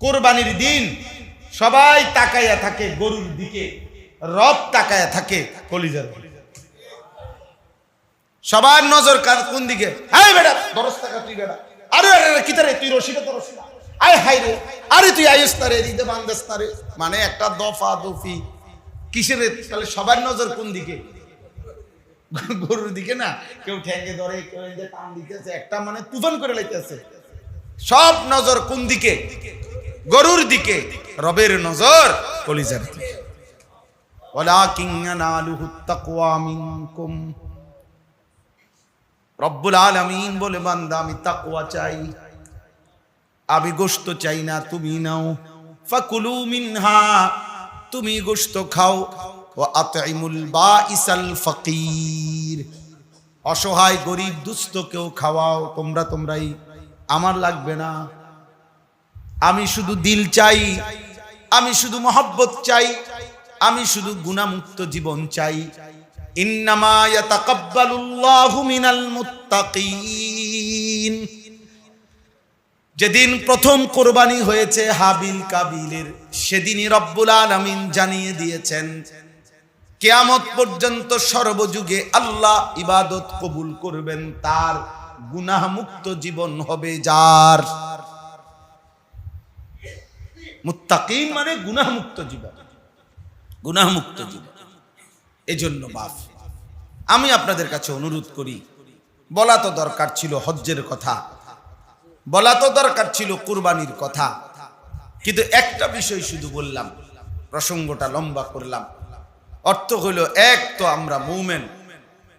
কুরবানির দিন সবাই তাকায়া থাকে গরুর দিকে, রব তাকায়া থাকে কলিজার দিকে। সবার নজর কার কোন দিকে? হাই বেটা দরস টাকা তুই বেটা, আরে আরে কিতারে তুই রশিটা দরস না, আয় হাই রে, আরে তুই আইস তারে দিতে বান্দাস তারে, মানে একটা দফা দফি কিসের? তাহলে সবার নজর কোন দিকে? গরুর দিকে না। কেউ ঠ্যাঙ্গে ধরে, কেউ টান দিতেছে, একটা মানে তুফান করে লাইতেছে। সব নজর কোন দিকে? গরুর দিকে। রবের নজর কলিজার দিকে। ওয়ালাকিন ইয়ানালুহুত তাকওয়া মিনকুম, রব্বুল আলামিন বলে বান্দা আমি তাকওয়া চাই, আমি গোশত চাই না, তুমি নাও। ফাকুলু মিনহা, তুমি গোশত খাও। ওয়া আতইমুল বাঈসাল ফাকির, অসহায় গরীব দুস্থকেও খাওয়াও। তোমরাই, আমার লাগবে না। আমি শুধু দিল চাই, আমি শুধু মহব্বত চাই, আমি শুধু গুনাহমুক্ত জীবন চাই। ইন্নামা ইয়াতাকাব্বালুল্লাহু মিনাল মুত্তাকিন। যেদিন প্রথম কোরবানি হয়েছে হাবিল কাবিলের, সেদিনই রব্বুল আলামিন জানিয়ে দিয়েছেন কিয়ামত পর্যন্ত সর্বযুগে আল্লাহ ইবাদত কবুল করবেন তার, গুনাহমুক্ত জীবন হবে যার। মুত্তাকিন মানে গুনাহমুক্ত জীবন, গুনাহমুক্ত জীবন। এজন্য বাপ, আমি আপনাদের কাছে অনুরোধ করি, বলা তো দরকার ছিল হজ্জের কথা, বলা তো দরকার ছিল কুরবানির কথা, কিন্তু একটা বিষয় শুধু বললাম, প্রসঙ্গটা লম্বা করলাম। অর্থ হইল, এক তো আমরা মুমিন,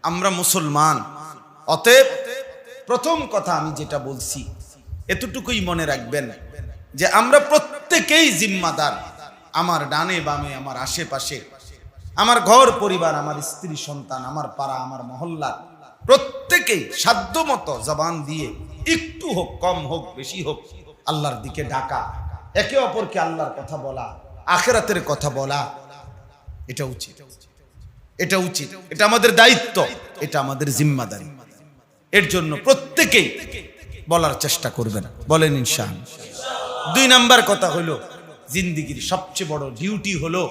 আমরা মুসলমান, অতএব প্রথম কথা আমি যেটা বলছি এতটুকুই মনে রাখবেন যে আমরা প্রত্যেকেই জিম্মাদার। আমার ডানে বামে, আমার আশেপাশে, আমার ঘর পরিবার, আমার স্ত্রী সন্তান, আমার পাড়া, আমার মহল্লা, প্রত্যেকেই সাধ্যমতো জবান দিয়ে একটু হোক, কম হোক, বেশি হোক, আল্লাহর দিকে ডাকা, একে অপরকে আল্লাহর কথা বলা, আখিরাতের কথা বলা, এটা উচিত, এটা উচিত, এটা আমাদের দায়িত্ব, এটা আমাদের জিম্মাদারি। এর জন্য প্রত্যেকেই বলার চেষ্টা করবেন, বলেন ইনশাআল্লাহ। দুই নাম্বার কথা হলো, জিন্দেগির সবচেয়ে বড় ডিউটি হলো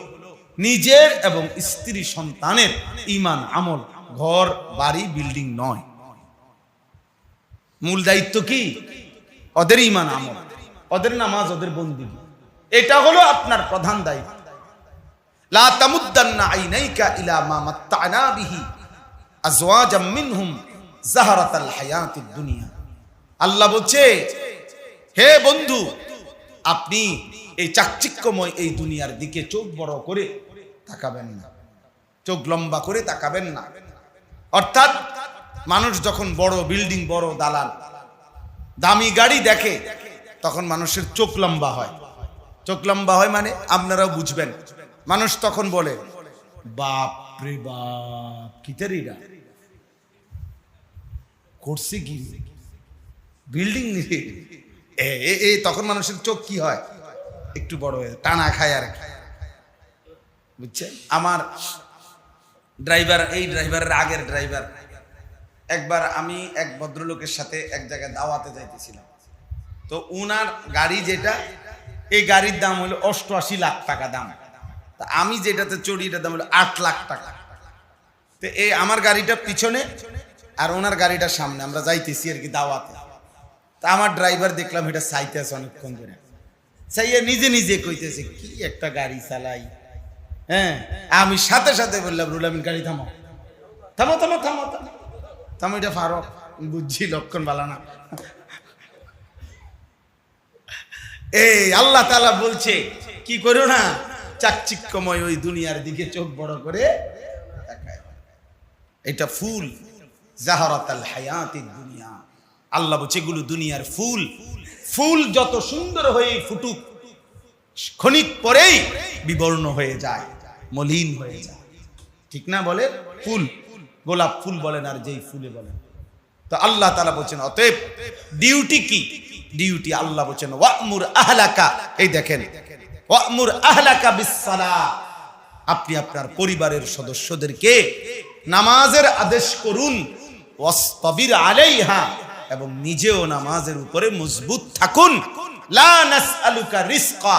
নিজের এবং স্ত্রী সন্তানের ঈমান আমল, ঘর বাড়ি বিল্ডিং নয়। মূল দায়িত্ব কি? ওদের ঈমান আমল, ওদের নামাজ, ওদের বন্দেগী, এটা হলো আপনার প্রধান দায়িত্ব। লা তামুদ্দান্না আইনাইকা ইলা মা মাত্তা'না বিহি আজওয়াজাম মিনহুম যাহরাতাল হায়াতিদ দুনিয়া। আল্লাহ বলছে, হে বন্ধু, আপনি এই চাকচিক্যময় এই দুনিয়ার দিকে চোখ বড় করে তাকাবেন না, চোখ লম্বা করে তাকাবেন না। অর্থাৎ মানুষ যখন বড় বিল্ডিং, বড় দালান, দামি গাড়ি দেখে, তখন মানুষের চোখ লম্বা হয়। চোখ লম্বা হয় মানে আপনারাও বুঝবেন। মানুষ তখন বলে, বাপ রে বাপ, কিতারিরা করছে কি, বিল্ডিং নিয়ে। তখন মানুষের চোখ কি হয়? একটু বড় হয়ে টানা খায় আর কি, বুঝছেন? আমার ড্রাইভার, এই ড্রাইভারের আগের ড্রাইভার, একবার আমি এক ভদ্রলোকের সাথে এক জায়গায় দাওয়াতে যাইতেছিলাম। তো উনার গাড়ি যেটা, এই গাড়ির দাম হলো 88 লাখ টাকা দাম। তা আমি যেটাতে চড়ি এটার দাম হলো 8 লাখ টাকা। তো এই আমার গাড়িটা পিছনে আর ওনার গাড়িটা সামনে, আমরা যাইতেছি আর কি দাওয়াতে। তা আমার ড্রাইভার দেখলাম এটা চাইতে আছে অনেকক্ষণ ধরে, চাইয়া নিজে নিজে কইতেছে, কি একটা গাড়ি চালাই। হ্যাঁ, আমি সাথে সাথে বললাম, রুল আমিন গাড়ি থামো, থামো থামো থামো থামো থামো, এটা ফারুক, বুঝছি লক্ষণ ভালো না। এই আল্লাহ তাআলা বলছে কি করো না, চাকচিক্যময় ওই দুনিয়ার দিকে চোখ বড় করে তাকায়। এটা ফুল, যাহরাতাল হায়াতিদ দুনিয়া। আল্লাহ বলছে এগুলো দুনিয়ার ফুল। ফুল যত সুন্দর হয়ে ফুটুক, ক্ষণিক পরেই বিবর্ণ হয়ে যায়, মলিন হয়ে যায়, ঠিক না? বলে ফুল, গোলাপ ফুল বলেন আর যেই ফুলে বলেন। তো আল্লাহ তাআলা বলছেন, অতএব ডিউটি কি? ডিউটি আল্লাহ বলছেন, ওয়া'মুর আহলাকা, এই দেখেন, ওয়া'মুর আহলাকা বিস-সালাহ, আপনি আপনার পরিবারের সদস্যদেরকে নামাজের আদেশ করুন, ওয়াসতাবির আলাইহা, এবং নিজেও নামাজের উপরে মজবুত থাকুন। লা নাসআলুকা রিজকা,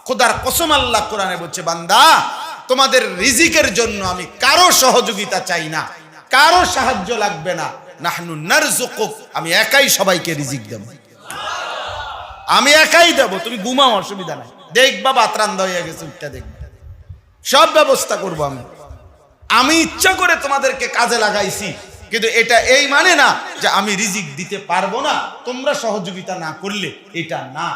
খোদার কসম আল্লাহ কোরআনে বলছে, বান্দা তোমাদের রিজিকের জন্য আমি কারো সহযোগিতা চাই না, কারো সাহায্য লাগবে না। নাহনু নারযুকুক, আমি একাই সবাইকে রিজিক দেব, আমি একাই দেব, তুমি ঘুমাও, অসুবিধা নাই। দেখবা ভাত রান্না হয়ে গেছে, উঠটা দেখবা, সব ব্যবস্থা করবো আমি। আমি ইচ্ছা করে তোমাদেরকে কাজে লাগাইছি, কিন্তু এটা এই মানে না যে আমি রিজিক দিতে পারবো না তোমরা সহযোগিতা না করলে, এটা না।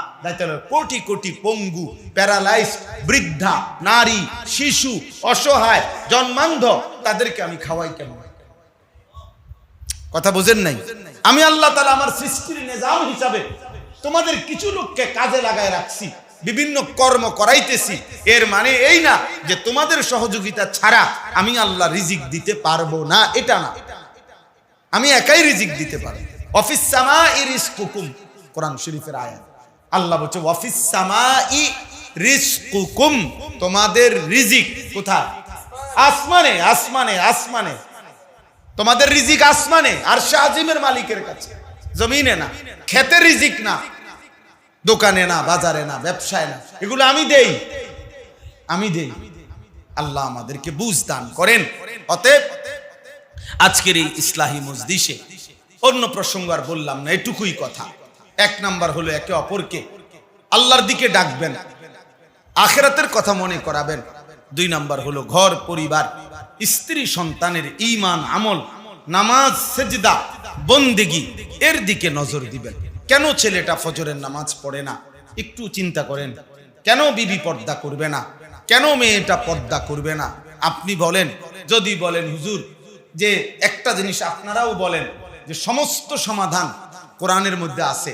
কোটি কোটি পঙ্গু, প্যারালাইজড, বৃদ্ধা, নারী, শিশু, অসহায়, জন্মান্ধ, তাদেরকে আমি খাওয়াই কেমন? কথা বুঝেন নাই? আমি আল্লাহ তাআলা আমার সৃষ্টির নিজাম হিসাবে তোমাদের কিছু লোককে কাজে লাগায় রাখছি, বিভিন্ন কর্ম করাইতেছি। এর মানে এই না যে তোমাদের সহযোগিতা ছাড়া আমি আল্লাহ রিজিক দিতে পারবো না, এটা না। আমি একাই রিজিক দিতে পারি। ওয়াফিস সামাই রিজকুকুম, কোরআন শরীফের আয়াত। আল্লাহ বলছে ওয়াফিস সামাই রিজকুকুম, তোমাদের রিজিক কোথায়? আসমানে, আসমানে, আসমানে। তোমাদের রিজিক আসমানে, আরশে আজিমের মালিকের কাছে, জমিনে না। খেতে রিজিক না, দোকানে না, বাজারে না, ব্যবসায় না, এগুলো আমি দেই, আমি দেই। আল্লাহ আমাদেরকে বুঝ দান করেন। অতএব আজকের এই ইসলাহি মজলিসে অন্য প্রসঙ্গ আর বললাম না, এটুকুই কথা। এক নাম্বার হলো একে অপরকে আল্লাহর দিকে ডাকবেন, আখিরাতের কথা মনে করাবেন। দুই নাম্বার হলো ঘর পরিবার, স্ত্রী সন্তানের ঈমান, আমল, নামাজ, সেজদা, বন্দেগী, এর দিকে নজর দিবেন। কেন ছেলেটা ফজরের নামাজ পড়ে না একটু চিন্তা করেন। কেন বিবি পর্দা করবে না? কেন মেয়েটা পর্দা করবে না? আপনি বলেন, যদি বলেন হুজুর যে একটা জিনিস আপনারাও বলেন যে সমস্ত সমাধান কোরআনের মধ্যে আছে,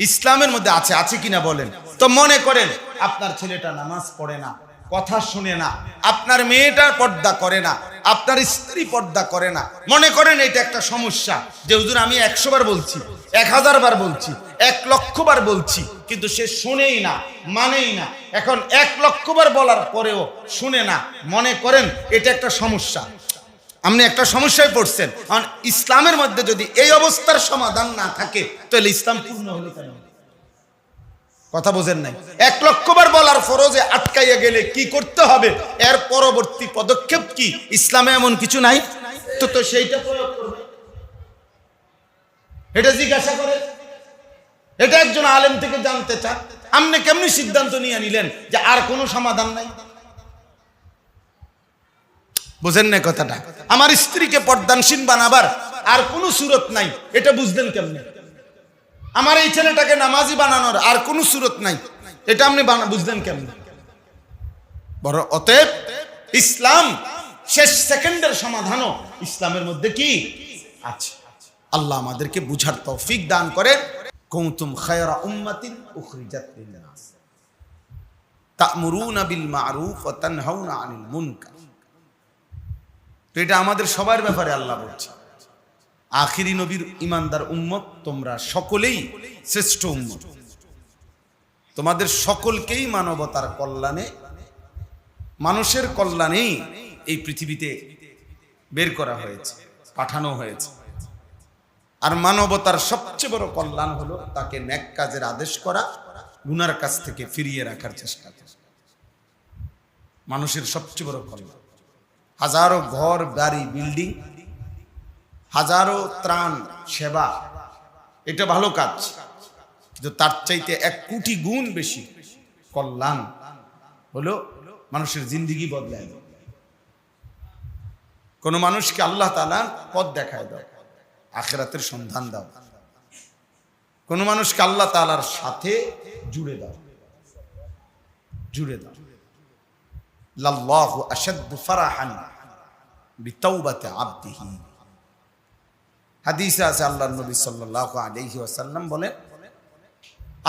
ইসলামের মধ্যে আছে, আছে কিনা বলেন। তো মনে করেন আপনার ছেলেটা নামাজ পড়ে না, কথা শুনে না, আপনার মেয়েটা পর্দা করে না, আপনার স্ত্রী পর্দা করে না, মনে করেন এটা একটা সমস্যা। যে হুজুর আমি 100 বার বলছি, 1000 বার বলছি, 1 লক্ষ বার বলছি, কিন্তু সে শুনেই না, মানেই না। এখন 1 লক্ষ বার বলার পরেও শুনে না, মনে করেন এটা একটা সমস্যা। আপনি একটা সমস্যায় পড়ছেন। কারণ ইসলামের মধ্যে যদি এই অবস্থার সমাধান না থাকে তাহলে ইসলাম পূর্ণ হলো কেন? কথা বোঝেন নাই? 1 লক্ষ বার বলার ফরজে আটকাইয়া গেলে কি করতে হবে, এর পরবর্তী পদক্ষেপ কি? ইসলামে এমন কিছু নাই তো সেইটা প্রয়োগ করবে, এটা জিজ্ঞাসা করে, এটা একজন আলেম থেকে জানতে চান। আপনি কেমনি সিদ্ধান্ত নিয়ে নিলেন যে আর কোনো সমাধান নাই? বুঝেন না কথাটা? আমার স্ত্রীকে পর্দানশীল বানাবার আর কোনো সুরত নাই, এটা বুঝলেন কেমনে? আমার এই ছেলেটাকে নামাজি বানানোর আর কোনো সুরত নাই, এটা আপনি বুঝলেন কেমনে? বড় অতএব ইসলাম শেষ সেকেন্ডের সমাধানও ইসলামের মধ্যে কি আছে? আল্লাহ আমাদেরকে বুঝার তৌফিক দান করে। কুনতুম খায়রা উম্মাতিন উখরিজাত লিন-নাস তা'মুরুনা বিল মা'রুফ ওয়া তানহাউনা আনিল মুনকার। তো এটা আমাদের সবার ব্যাপারে আল্লাহ বলছে, আখিরি নবীর ইমানদার উম্মত তোমরা সকলেই শ্রেষ্ঠ উম্মত, তোমাদের সকলকেই মানবতার কল্যাণে, মানুষের কল্যাণেই এই পৃথিবীতে বের করা হয়েছে, পাঠানো হয়েছে। আর মানবতার সবচেয়ে বড় কল্যাণ হলো তাকে নেক কাজের আদেশ করা, গুনার কাছ থেকে ফিরিয়ে রাখার চেষ্টা করা। মানুষের সবচেয়ে বড় কল্যাণ। হাজারো ঘর, বাড়ি, বিল্ডিং, হাজারো ত্রাণ সেবা, এটা ভালো কাজ, কিন্তু তার চাইতে 1 কোটি গুণ বেশি কল্যাণ হলো মানুষের জিন্দেগি বদলায় দাও। কোন মানুষকে আল্লাহ তাআলা পথ দেখায় দাও, আখিরাতের সন্ধান দাও। কোন মানুষকে আল্লাহ তাআলার সাথে জুড়ে দাও, জুড়ে দাও। লাল্লাহু আশাদ্দু ফারাহান বিতাওবাতি আবদিহি। হাদিসে আছে আল্লাহর নবী সাল্লাল্লাহু আলাইহি ওয়াসাল্লাম বলেন,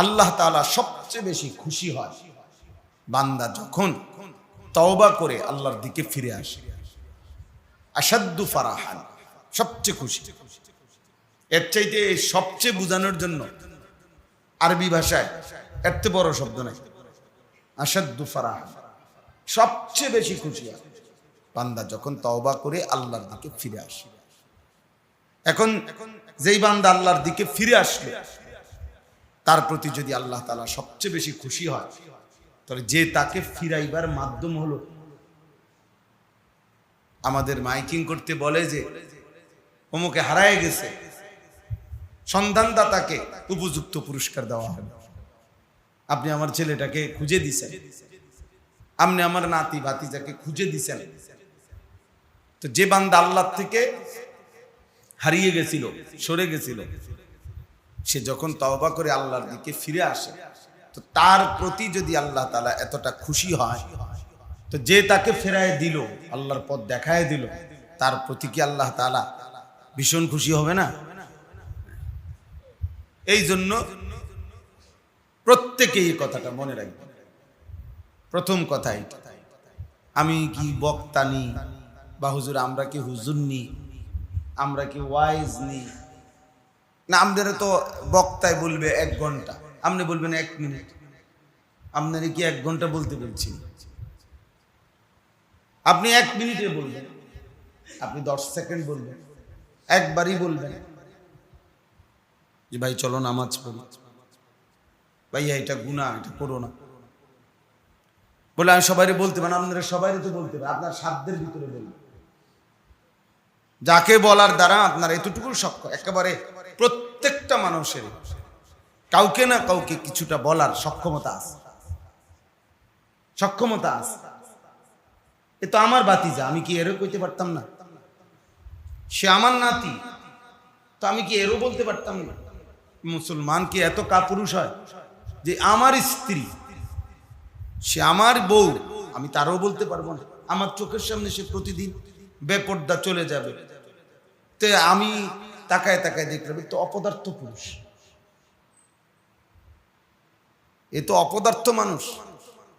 আল্লাহ তাআলা সবচেয়ে বেশি খুশি হয় বান্দা যখন তওবা করে আল্লাহর দিকে ফিরে আসে। আশাদ্দু ফারাহান, সবচেয়ে খুশি। এর চাইতে সবচেয়ে বোঝানোর জন্য আরবি ভাষায় এর চেয়ে বড় শব্দ নাই। আশাদ্দু ফারাহান, সবচেয়ে বেশি খুশি হয় বান্দা যখন তওবা করে আল্লাহর দিকে ফিরে আসে। এখন যেই বান্দা আল্লাহর দিকে ফিরে আসলো তার প্রতি যদি আল্লাহ তাআলা সবচেয়ে বেশি খুশি হয়, তাহলে যে তাকে ফিরাইবার মাধ্যম হলো। আমাদের মাইকিং করতে বলে যে অমুকে হারায় গেছে, সন্ধানদাতাকে উপযুক্ত পুরস্কার দেওয়া হবে। আপনি আমার ছেলেটাকে খুঁজে দিছেন, আপনি আমার নাতি ভাতিজাকে খুঁজে দিছেন, তো যে বান্দা আল্লাহ থেকে হারিয়ে গেছিল, সরে গেছিল, সে যখন তওবা করে আল্লাহর দিকে ফিরে আসে, তো তার প্রতি যদি আল্লাহ তাআলা এতটা খুশি হয়, তো যে তাকে ফেরায় দিল, আল্লাহর পথ দেখায় দিল, তার প্রতি কি আল্লাহ তাআলা ভীষণ খুশি হবে না? এই জন্য প্রত্যেকে এই কথাটা মনে রাখবে। প্রথম কথা এটা, আমি কি বক্তা নি বা হুজুর, আমরা কি হুজুর নি, আমরা কি ওয়াইজ নি না? আমাদের তো বক্তায় বলবে 1 ঘন্টা, আপনি বলবেন 1 মিনিট। আপনার কি 1 ঘন্টা বলতে বলছি? আপনি 1 মিনিটে বলবেন, আপনি 10 সেকেন্ড বলবেন, একবারই বলবেন যে ভাই চলো নামাজ পড়ি, ভাইয়া এটা গুনাহ, এটা করো না। বলে আমি সবাই বলতে পারেন, আপনারা সবাই তো বলতে পারেন, আপনার সাধ্যের ভিতরে বলবেন। যাকে বলার দ্বারা আপনার এতটুকু সক্ষম, একেবারে প্রত্যেকটা মানুষের কাউকে না কাউকে কিছুটা বলার সক্ষমতা আছে, সক্ষমতা আছে। এ তো আমার ভাতিজা, আমি কি এরও কইতে পারতাম না? সে আমার নাতি, তো আমি কি এরও বলতে পারতাম না? মুসলমান কি এত কাপুরুষ হয় যে আমার স্ত্রী, সে আমার বউ, আমি তারও বলতে পারবো না? আমার চোখের সামনে সে প্রতিদিন বেপর্দা চলে যাবে, তো আমি তাকায় তাকায় দেখলাম, তো অপদার্থ পুরুষ, এ তো অপদার্থ মানুষ,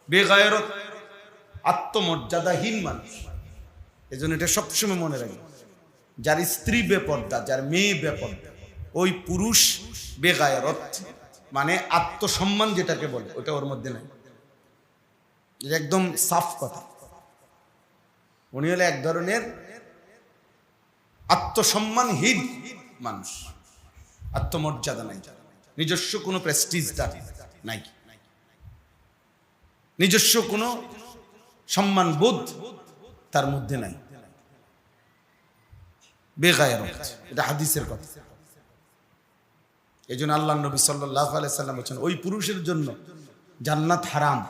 বেগায়রত, আত্মমর্যাদাহীন মানুষ। এজন্য এটা সবসময় মনে রাখবে, যার স্ত্রী বেপর্দা, যার মেয়ে বেপর্দা, ওই পুরুষ বেগায়রত, মানে আত্মসম্মান যেটাকে বলে, ওটা ওর মধ্যে নাই। একদম সাফ কথা। উনি হলে এক ধরনের আত্মসম্মানহীন মানুষ, আত্মমর্যাদা নাই, নিজস্ব কোনো প্রেস্টিজ তার নাই, নিজস্ব কোনো সম্মান বোধ তার মধ্যে নাই, বেগায়রত। এটা হাদিসের কথা। এই জন্য আল্লাহ নবী সাল্লাল্লাহু আলাইহি সাল্লাম বলেছেন, ওই পুরুষের জন্য জান্নাত হারাম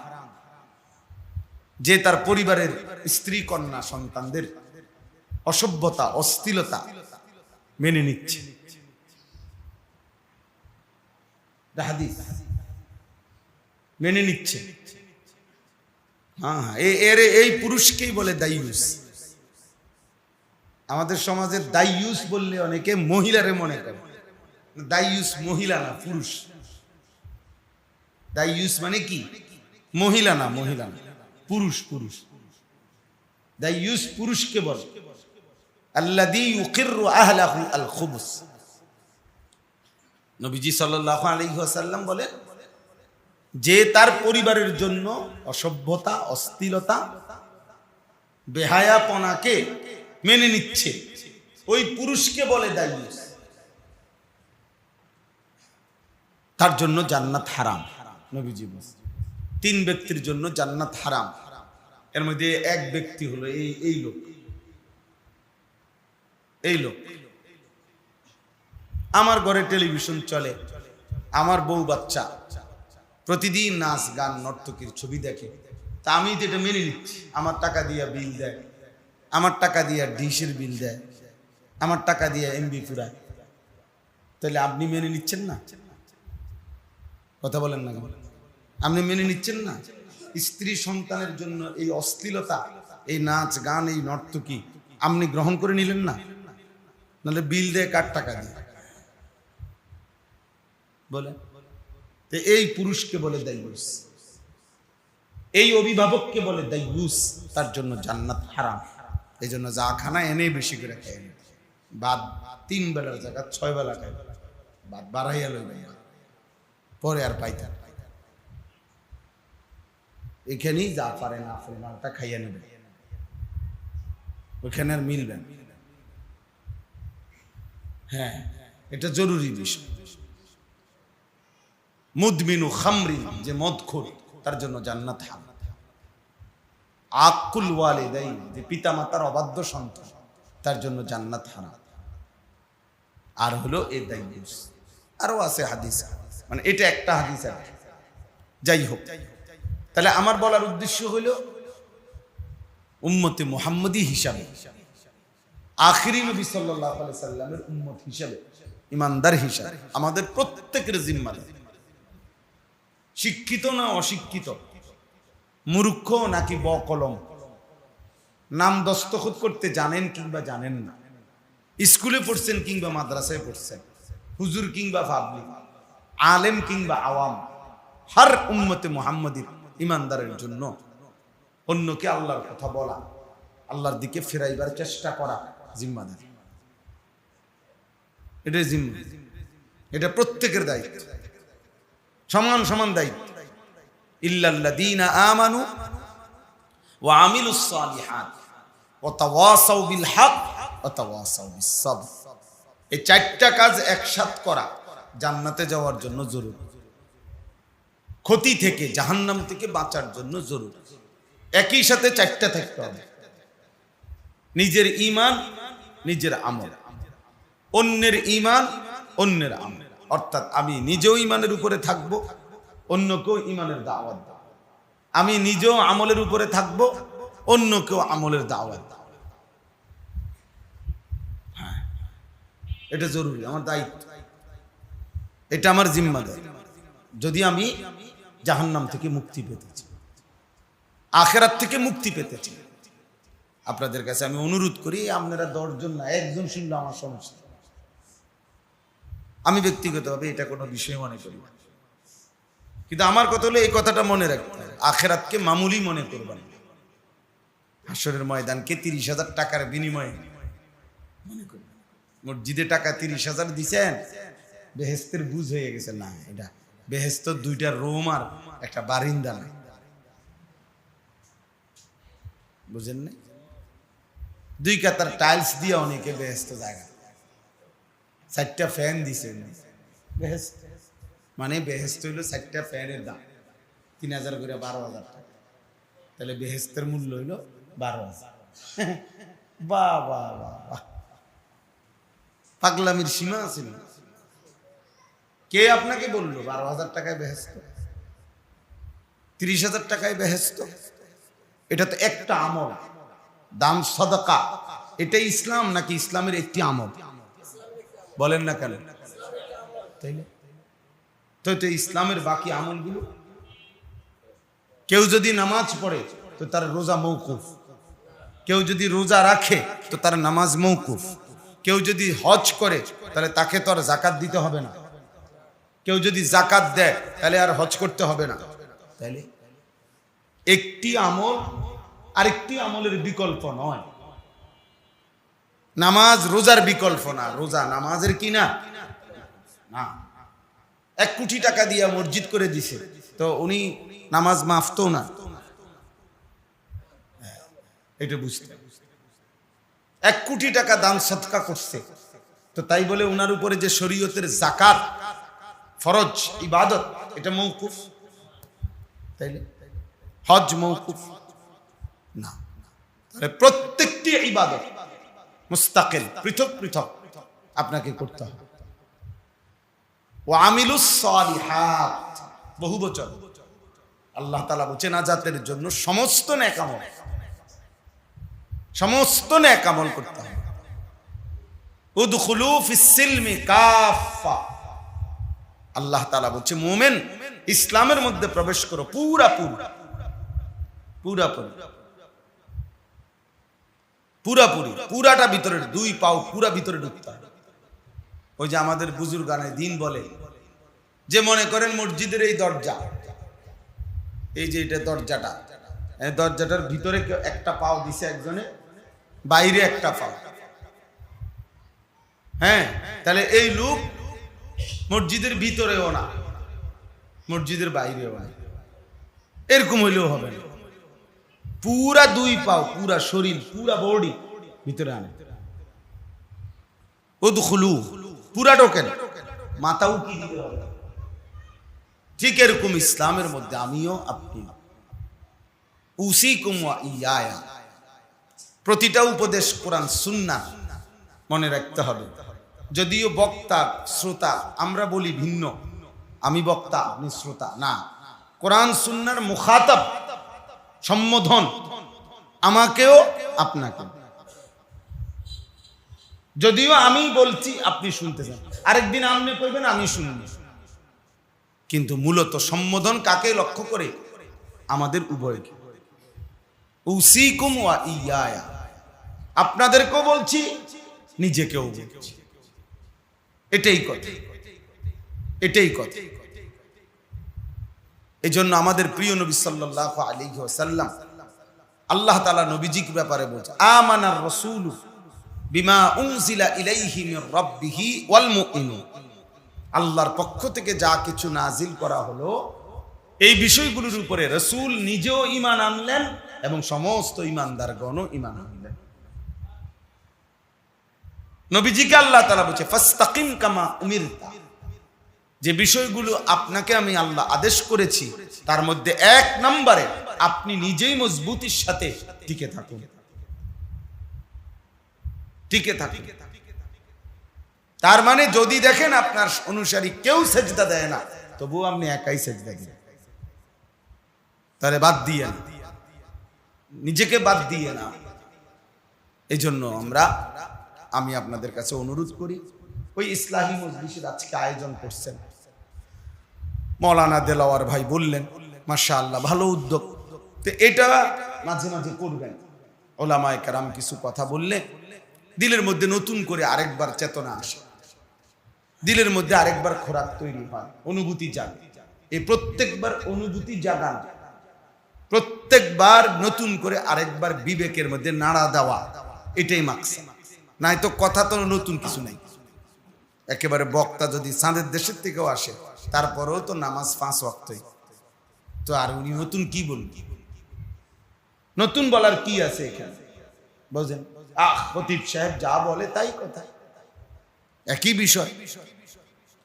যে তার পরিবারের স্ত্রী কন্যা সন্তানদের অসভ্যতা অশ্লীলতা মেনে নিচ্ছে। হাদিস মেনে নিচ্ছে। হ্যাঁ, এই পুরুষকেই বলে দাইয়ুস। আমাদের সমাজে দাইয়ুস বললে অনেকে মহিলারে মনে করে, দাইয়ুস মহিলা না, পুরুষ। দাইয়ুস মানে কি? মহিলা না, মহিলা না, পুরুষ। পুরুষ দাইয়ুস পুরুষকে বলে, আল্লাযী ইউকিররু আহলাহু আল খুবুস। নবীজি সাল্লাল্লাহু আলাইহি ওয়াসাল্লাম বলে, যে তার পরিবারের জন্য অসভ্যতা অশ্লীলতা বেহায়াপনাকে মেনে নিচ্ছে, ওই পুরুষকে বলে দাইয়ুস। তার জন্য জান্নাত হারাম। নবীজি বলেন 3 ব্যক্তির জন্য জান্নাত হারাম। এর মধ্যে এক ব্যক্তি হলো এই লোক। আমার ঘরে টেলিভিশন চলে, আমার বউ বাচ্চা প্রতিদিন নাচ গান নর্তকীর ছবি দেখে, তা আমি তো এটা মেনে নিচ্ছি। আমার টাকা দিয়া বিল দেয়, আমার টাকা দিয়া ডিশের বিল দেয়, আমার টাকা দিয়া এমবি পুরায়, তাহলে আপনি মেনে নিচ্ছেন না? কথা বলেন না, আপনি মেনে নিচ্ছেন না? স্ত্রী সন্তানের জন্য এই অশ্লীলতা, এই নাচ গান, এই নর্তকী আপনি গ্রহণ করে নিলেন না? নাহলে বিল দেয় কার টাকা দিয়ে? বলে তো এই পুরুষকে বলে দাইয়ুস, এই অভিভাবককে বলে দাইয়ুস। তার জন্য জান্নাত হারাম। এই জন্য যা খানা এনে বেশি করে খায়, বাদ 3 বেলার জায়গা 6 বেলা খায়, বাদ বাড়াইয়া লইবে, পরে আর পাইতেন। এখানেই যা পারে না পারে না ওটা খাইয়া নেবে, ওখানে আর মিলবেন। হ্যাঁ, এটা জরুরি বিষয়। মুদমিনু খামরিন, যে মদখোর, তার জন্য জান্নাত হারাম। আকুল ওয়ালিদাইন, যে পিতামাতার অবাধ্য সন্তান, তার জন্য জান্নাত হারাম। আর হলো এ দাইয়ুস, আরো আছে হাদিস, মানে এটা একটা হাদিস আর কি। যাই হোক, তাহলে আমার বলার উদ্দেশ্য হলো উম্মতে মুহাম্মদী হিসাবে, আখিরি নবী সাল্লাল্লাহু আলাইহি সাল্লামের উম্মত হিসাবে, ইমানদার হিসাবে আমাদের প্রত্যেকের জিম্মাদারি, শিক্ষিত না অশিক্ষিত, মূর্খ নাকি বকলম, নাম দস্তখত করতে জানেন কিংবা জানেন না, স্কুলে পড়ছেন কিংবা মাদ্রাসায় পড়ছেন, হুজুর কিংবা পাবলিক, আলেম কিংবা আওয়াম, হর উম্মতে মুহাম্মদীর ইমানদারের জন্য অন্যকে আল্লাহর কথা বলা, আল্লাহর দিকে ফেরাইবার চেষ্টা করা জিম্মাদারি। এটা জিম্মা, এটা প্রত্যেকের দায়িত্ব, সমান সমান দায়িত্ব। ইল্লাল্লাযীনা আমানু ওয়া আমিলুস সালিহাত ওয়া তাওয়াসাউ বিল হক ওয়া তাওয়াসাউ বিস সাবর। এই চারটা কাজ একসাথে করা জান্নাতে যাওয়ার জন্য জরুরি, ক্ষতি থেকে জাহান্নাম থেকে বাঁচার জন্য জরুরি। একই সাথে চারটা থাকতে হবে, নিজের ঈমান, নিজের আমল, অন্যের ঈমান, অন্যের আমল। অর্থাৎ আমি নিজেও ঈমানের উপরে থাকবো, অন্যকেও ঈমানের দাওয়াত দেব। আমি নিজেও আমলের উপরে থাকবো, অন্যকেও আমলের দাওয়াত দেব। হ্যাঁ, এটা জরুরি, আমার দায়িত্ব, এটা আমার জিম্মাদারি। যদি আমি জাহান্নাম থেকে মুক্তি পেতে চাই, আখিরাত থেকে মুক্তি পেতে চাই, আপনাদের কাছে আমি অনুরোধ করি, আপনারা 10 জন না, একজন শুনলে আমার সমস্যা। আমি ব্যক্তিগতভাবে এটা কোনো বিষয় মনে করি না, কিন্তু আমার কথা হলো এই কথাটা মনে রাখতে হবে, আখিরাতকে মামুলি মনে করবেন না, হাসরের ময়দানকে 30,000 টাকার বিনিময়ে মনে করবেন। মসজিদে টাকা 30,000 দিছেন, বেহেশতের বুঝ হয়ে গেছে না, এটা বেহেশত 2টা রুম আর একটা বারিন্দা নাই, বুঝেন না? 2 কাতার টাইলস দিয়ে অনেকে বেহেশত জায়গা, 4টা ফ্যান দিছে বেহেশত, মানে বেহেশত হইলো 4টা ফ্যানের দাম 3,000 করে 12,000 টাকা, তাহলে বেহেশতের মূল্য হইলো 12,000। বাহ বাহ বাহ, পাগলামির সীমা আছে না? কে আপনাকে বললো 12,000 টাকায় বেহেশত, 30,000 টাকায় বেহেশত? এটা তো একটা আমল, দান সাদাকা। এটা ইসলাম নাকি ইসলামের একটি আমল? বলেন না কেন? তাইলে তো ইসলামের বাকি আমলগুলো, কেউ যদি নামাজ পড়ে তো তার রোজা মওকুফ, কেউ যদি রোজা রাখে তো তার নামাজ মওকুফ, কেউ যদি হজ করে তাহলে তাকে তো আর যাকাত দিতে হবে না, কেউ যদি যাকাত দেয় তাহলে আর হজ করতে হবে না। তাইলে একটি আমল আরেকটি আমলের বিকল্প নয়, নামাজ রোজার বিকল্প না, রোজা নামাজের কি না? না। 1 কোটি টাকা দিয়া মসজিদ করে দিছে, তো উনি নামাজ মাফ তো না, এটা বুঝতে। 1 কোটি টাকা দান সদকা করছে, তো তাই বলে উনার উপরে যে শরীয়তের যাকাত ফরজ ইবাদত, এটা মওকুফ? তাইলে হজ মওকুফ না। তাহলে প্রত্যেকটি ইবাদত মুস্তাকিল, পৃথক পৃথক আপনাকে করতে হবে। ওয়া আমিলুস সালিহাত, বহুবচন। আল্লাহ তাআলা বলেন নাজাতের জন্য সমস্ত নেক আমল, সমস্ত নেক আমল করতে হবে। উদখুলু ফিস সিলমি কাফা, আল্লাহ তাআলা বলছে মুমিন ইসলামের মধ্যে প্রবেশ করো পুরাপুরি, পুরাপুরি, পুরাপুরি, পুরাটা ভিতরে, 2 পাও পুরা ভিতরে ঢুকতে হবে। ওই যে আমাদের বুজুর্গানে দিন বলে যে, মনে করেন মসজিদের এই দরজা, এই যে এটা দরজাটা, এই দরজাটার ভিতরে কেউ একটা পাও দিছে একজনে, বাইরে একটা পাও, হ্যাঁ, তাহলে এই লোক মসজিদের ভিতরেও না, মসজিদের বাইরেও না, এরকম হইলেও হবে না, পুরা 2 পাও, পুরা শরীর, পুরা বডি ভিতরে আনে। উদখুলু, পুরা ঢোকেন, মাথাও কি দিতে হবে, ঠিক এরকম ইসলামের মধ্যে আমিও আপনি উসিকুম ওয়া ইয়া, প্রতিটা উপদেশ কোরআন সুন্নাহ মনে রাখতে হবে। যদিও বক্তা শ্রোতা আমরা বলি ভিন্ন, আমি বক্তা আপনি শ্রোতা না, কোরআন সুন্নাহর মুখাতাব সম্বোধন আমাকেও আপনাকে। যদিও আমি বলছি আপনি শুনতেছেন, আরেকদিন আপনি কইবেন আমি শুনবো, কিন্তু মূলত সম্বোধন কাকে লক্ষ্য করে? আমাদের উভয়কে। উসিকুম ওয়া ইয়া, আপনাদেরকেও বলছি নিজেকেও বলছি, এটাই কথা, এটাই কথা। এই জন্য আমাদের প্রিয় নবী সাল্লাল্লাহু আলাইহি ওয়াসাল্লাম আল্লাহ তাআলা নবীজির ব্যাপারে বলছে আমানার রাসূলু বিমা উনজিলা ইলাইহি মির রাব্বিহি ওয়াল মুমিনুন, আল্লাহর পক্ষ থেকে যা কিছু নাজিল করা হলো এই বিষয়গুলোর উপরে রাসূল নিজেও ঈমান আনলেন এবং সমস্ত ঈমানদারগণও ঈমান আনলেন। নবীজিকে আল্লাহ তাআলা বলছে ফাস্তাকিম কামা উমিরতা, যে বিষয়গুলো আপনাকে আমি আল্লাহ আদেশ করেছি তার মধ্যে এক নম্বরে আপনি নিজেই মজবুতির সাথে টিকে থাকুন, টিকে থাকুন। তার মানে যদি দেখেন আপনার অনুসারী কেউ সেজদা দেয় না, তবুও আপনি একাই সেজদা দেন, তাহলে বাদ দিয়ে না, নিজেকে বাদ দিয়ে না। এই জন্য আমি আপনাদের কাছে অনুরোধ করি, ওই ইসলাহী মজলিসের আজকে আয়োজন করছেন, মৌলানা দেলাওয়ার ভাই বললেন, মাশাআল্লাহ ভালো উদ্যোগ, তো এটা মাঝে মাঝে করবেন। ওলামায়ে কেরাম কিছু কথা বললে দিলের মধ্যে নতুন করে আরেকবার চেতনা আসে, দিলের মধ্যে আরেকবার খোরাক তৈরি হয়, অনুভূতি জাগে। এই প্রত্যেকবার অনুভূতি জাগান, প্রত্যেকবার নতুন করে আরেকবার বিবেকের মধ্যে নাড়া দেওয়া, এটাই মাকসাদ। নাই তো কথা তো নতুন কিছু নাই। একেবারে বক্তা যদি চাঁদের দেশের থেকেও আসে তারপরেও তো নামাজ 5 ওয়াক্তই, তো আর উনি নতুন কি বলবেন? নতুন বলার কি আছে এখানে? বুঝেন, খতিব সাহেব যা বলে তাই কথা, একই বিষয়,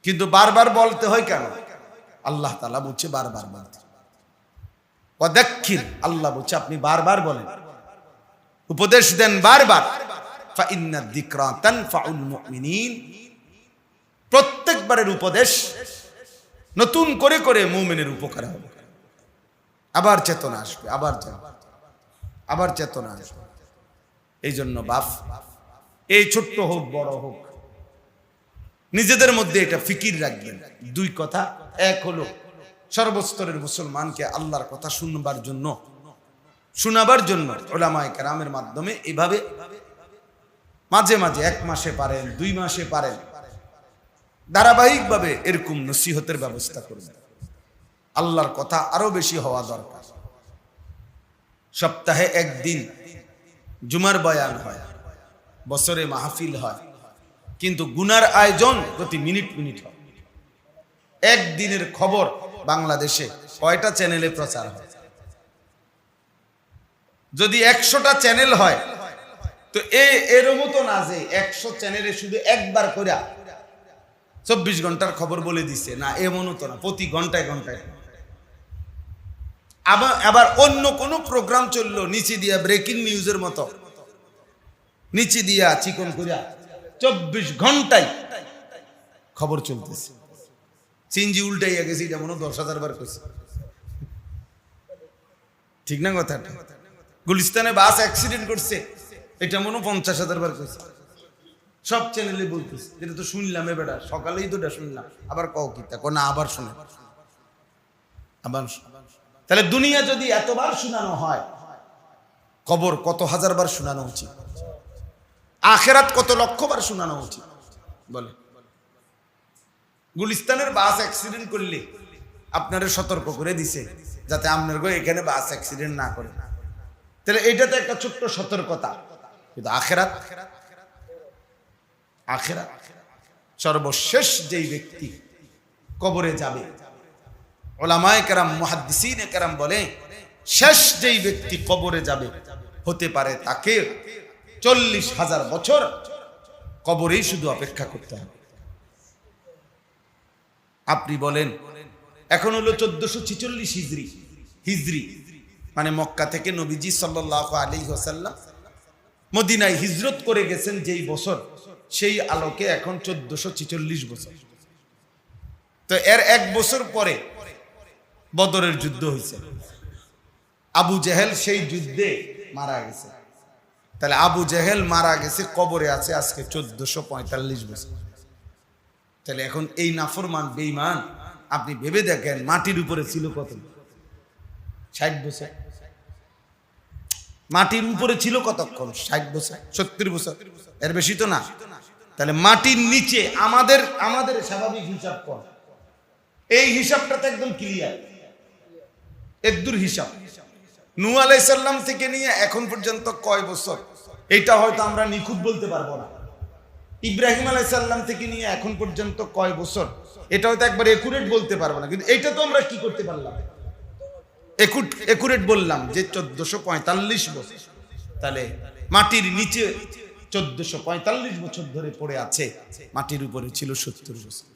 কিন্তু বারবার বলতে হয় কেন? আল্লাহ তাআলা বলছে বারবার বলতে, ওয়াদাক্কির, আল্লাহ বলছে আপনি বারবার বলেন, উপদেশ দেন বারবার। ফাইন্না যিকরা তানফাউল মুমিনিন, প্রত্যেকবারের উপদেশ নতুন করে করে মুমিনের উপকার হবে। আবার চেতনা আসবে, আবার চেতনা আসবে। এই জন্য বাপ, এই ছোট্ট হোক বড় হোক, নিজেদের মধ্যে এটা ফিকির রাখবেন। দুই কথা, এক হলো সর্বস্তরের মুসলমানকে আল্লাহর কথা শোনাবার জন্য উলামায়ে কেরামের মাধ্যমে এভাবে মাঝে মাঝে 1 মাসে পারেন, 2 মাসে পারেন, ধারাবাহিকভাবে এরকম নসিহতের ব্যবস্থা করবেন। আল্লাহর কথা আরো বেশি হওয়া দরকার। সপ্তাহে 1 দিন জুমার বয়ান হয়, বছরে মাহফিল হয়, কিন্তু গুনার আয়োজন প্রতি মিনিট মিনিট হয়। 1 দিনের খবর বাংলাদেশে কয়টা চ্যানেলে প্রচার হয়? যদি 100টা চ্যানেল হয় তো এরকম তো না যে 100 চ্যানেলে শুধু একবার করে 24 ঘন্টার খবর বলে দিছে, না এমনও তো না, প্রতি ঘন্টায় ঘন্টায়। আবার অন্য কোনো প্রোগ্রাম চললো নিচে দিয়া, ব্রেকিং নিউজের মতো নিচে দিয়া চিকন করিয়া 24 ঘন্টায় খবর চলতেছে। সিনজি উল্টাইয়া গেছে, এটা মনে 10,000 বার কইছে, ঠিক না কথাটা? গুলিস্তানে বাস অ্যাক্সিডেন্ট করছে, এটা মনে 50,000 বার কইছে। সব চ্যানেলে বলতেছে, এটা তো শুনলাম, বেটা সকালেই তো এটা শুনলাম, আবার কও কি তা না, আবার শুনে, আবার। তাহলে দুনিয়া যদি এতবার শোনানো হয়, কবর কত হাজার বার শোনানো উচিত, আখেরাত কত লক্ষ বার শোনানো উচিত বলে। গুলিস্তানের বাস অ্যাক্সিডেন্ট করলে আপনারা সতর্ক করে দিছে যাতে আপনার এখানে বাস অ্যাক্সিডেন্ট না করে, তাহলে এটা তো একটা ছোট্ট সতর্কতা। কিন্তু আখেরাত সর্বশেষ যেই ব্যক্তি কবরে যাবে, উলামায়ে কেরাম মুহাদ্দিসিনে কেরাম বলে শেষ যেই ব্যক্তি কবরে যাবে হতে পারে তাকে 40,000 বছর কবরেই শুধু অপেক্ষা করতে হবে। আপনি বলেন এখন হলো 1446 হিজরি, মানে মক্কা থেকে নবীজি সাল্লাল্লাহু আলাইহি ওয়াসাল্লাম মদিনায় হিজরত করে গেছেন যেই বছর, সেই আলোকে এখন 1446 বছর। তো এর এক বছর পরে বদরের যুদ্ধ হয়েছে। আবু জেহেল সেই যুদ্ধে মারা গেছে। তাহলে আবু জেহেল মারা গেছে, কবরে আছে আজকে 1445 বছর। তাহলে এখন এই নাফরমান বেঈমান আপনি ভেবে দেখেন মাটির উপরে ছিল কত, 60 বছর। মাটির উপরে ছিল কতক্ষণ? 60 বছর, 70 বছর, এর বেশি তো না। তাহলে মাটির নিচে আমাদের স্বাভাবিক হিসাব কর, এই হিসাবটা তো একদম ক্লিয়ার, এদ্দুর হিসাব। নূহ আলাইহিস সালাম থেকে নিয়ে এখন পর্যন্ত কয় বছর, এটা হয়তো আমরা নিখুঁত বলতে পারবো না। ইব্রাহিম আলাইহিস সালাম থেকে নিয়ে এখন পর্যন্ত কয় বছর, এটা হয়তো একবার একুরেট বলতে পারবো না, কিন্তু এটা তো আমরা কি করতে পারলাম, একুরেট বললাম যে 1445 বছর। তাহলে মাটির নিচে 1445 বছর ধরে পড়ে আছে, মাটির উপরে ছিল 70 বছর।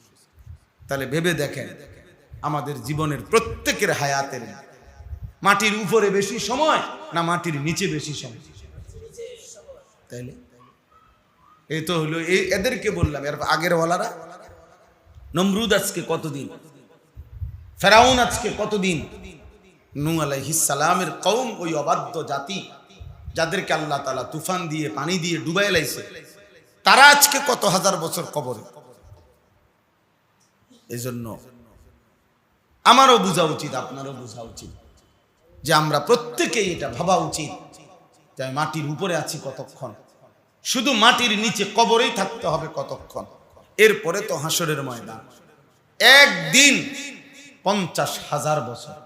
তাহলে ভেবে দেখেন আমাদের জীবনের প্রত্যেকের হায়াতের মাটির উপরে বেশি সময় না মাটির নিচে বেশি সময়? তাইলে এই তো হলো, এদেরকে বললাম। এর আগের ওয়ালারা, নমরুদ আজকে কতদিন, ফেরাউন আজকে কতদিন, নূহ আলাইহিস সালামের কওম, ওই অবাধ্য জাতি যাদেরকে আল্লাহ তাআলা তুফান দিয়ে পানি দিয়ে ডুবাই লাইছে, তারা আজকে কত হাজার বছর কবরে। এজন্য আমারও বোঝা উচিত, আপনারও বোঝা উচিত যে আমরা প্রত্যেকেই এটা ভাবা উচিত যে মাটির উপরে আছি কতক্ষণ, শুধু মাটির নিচে কবরেই থাকতে হবে কতক্ষণ। এরপরে তো হাসরের ময়দান, একদিন 50,000 বছর।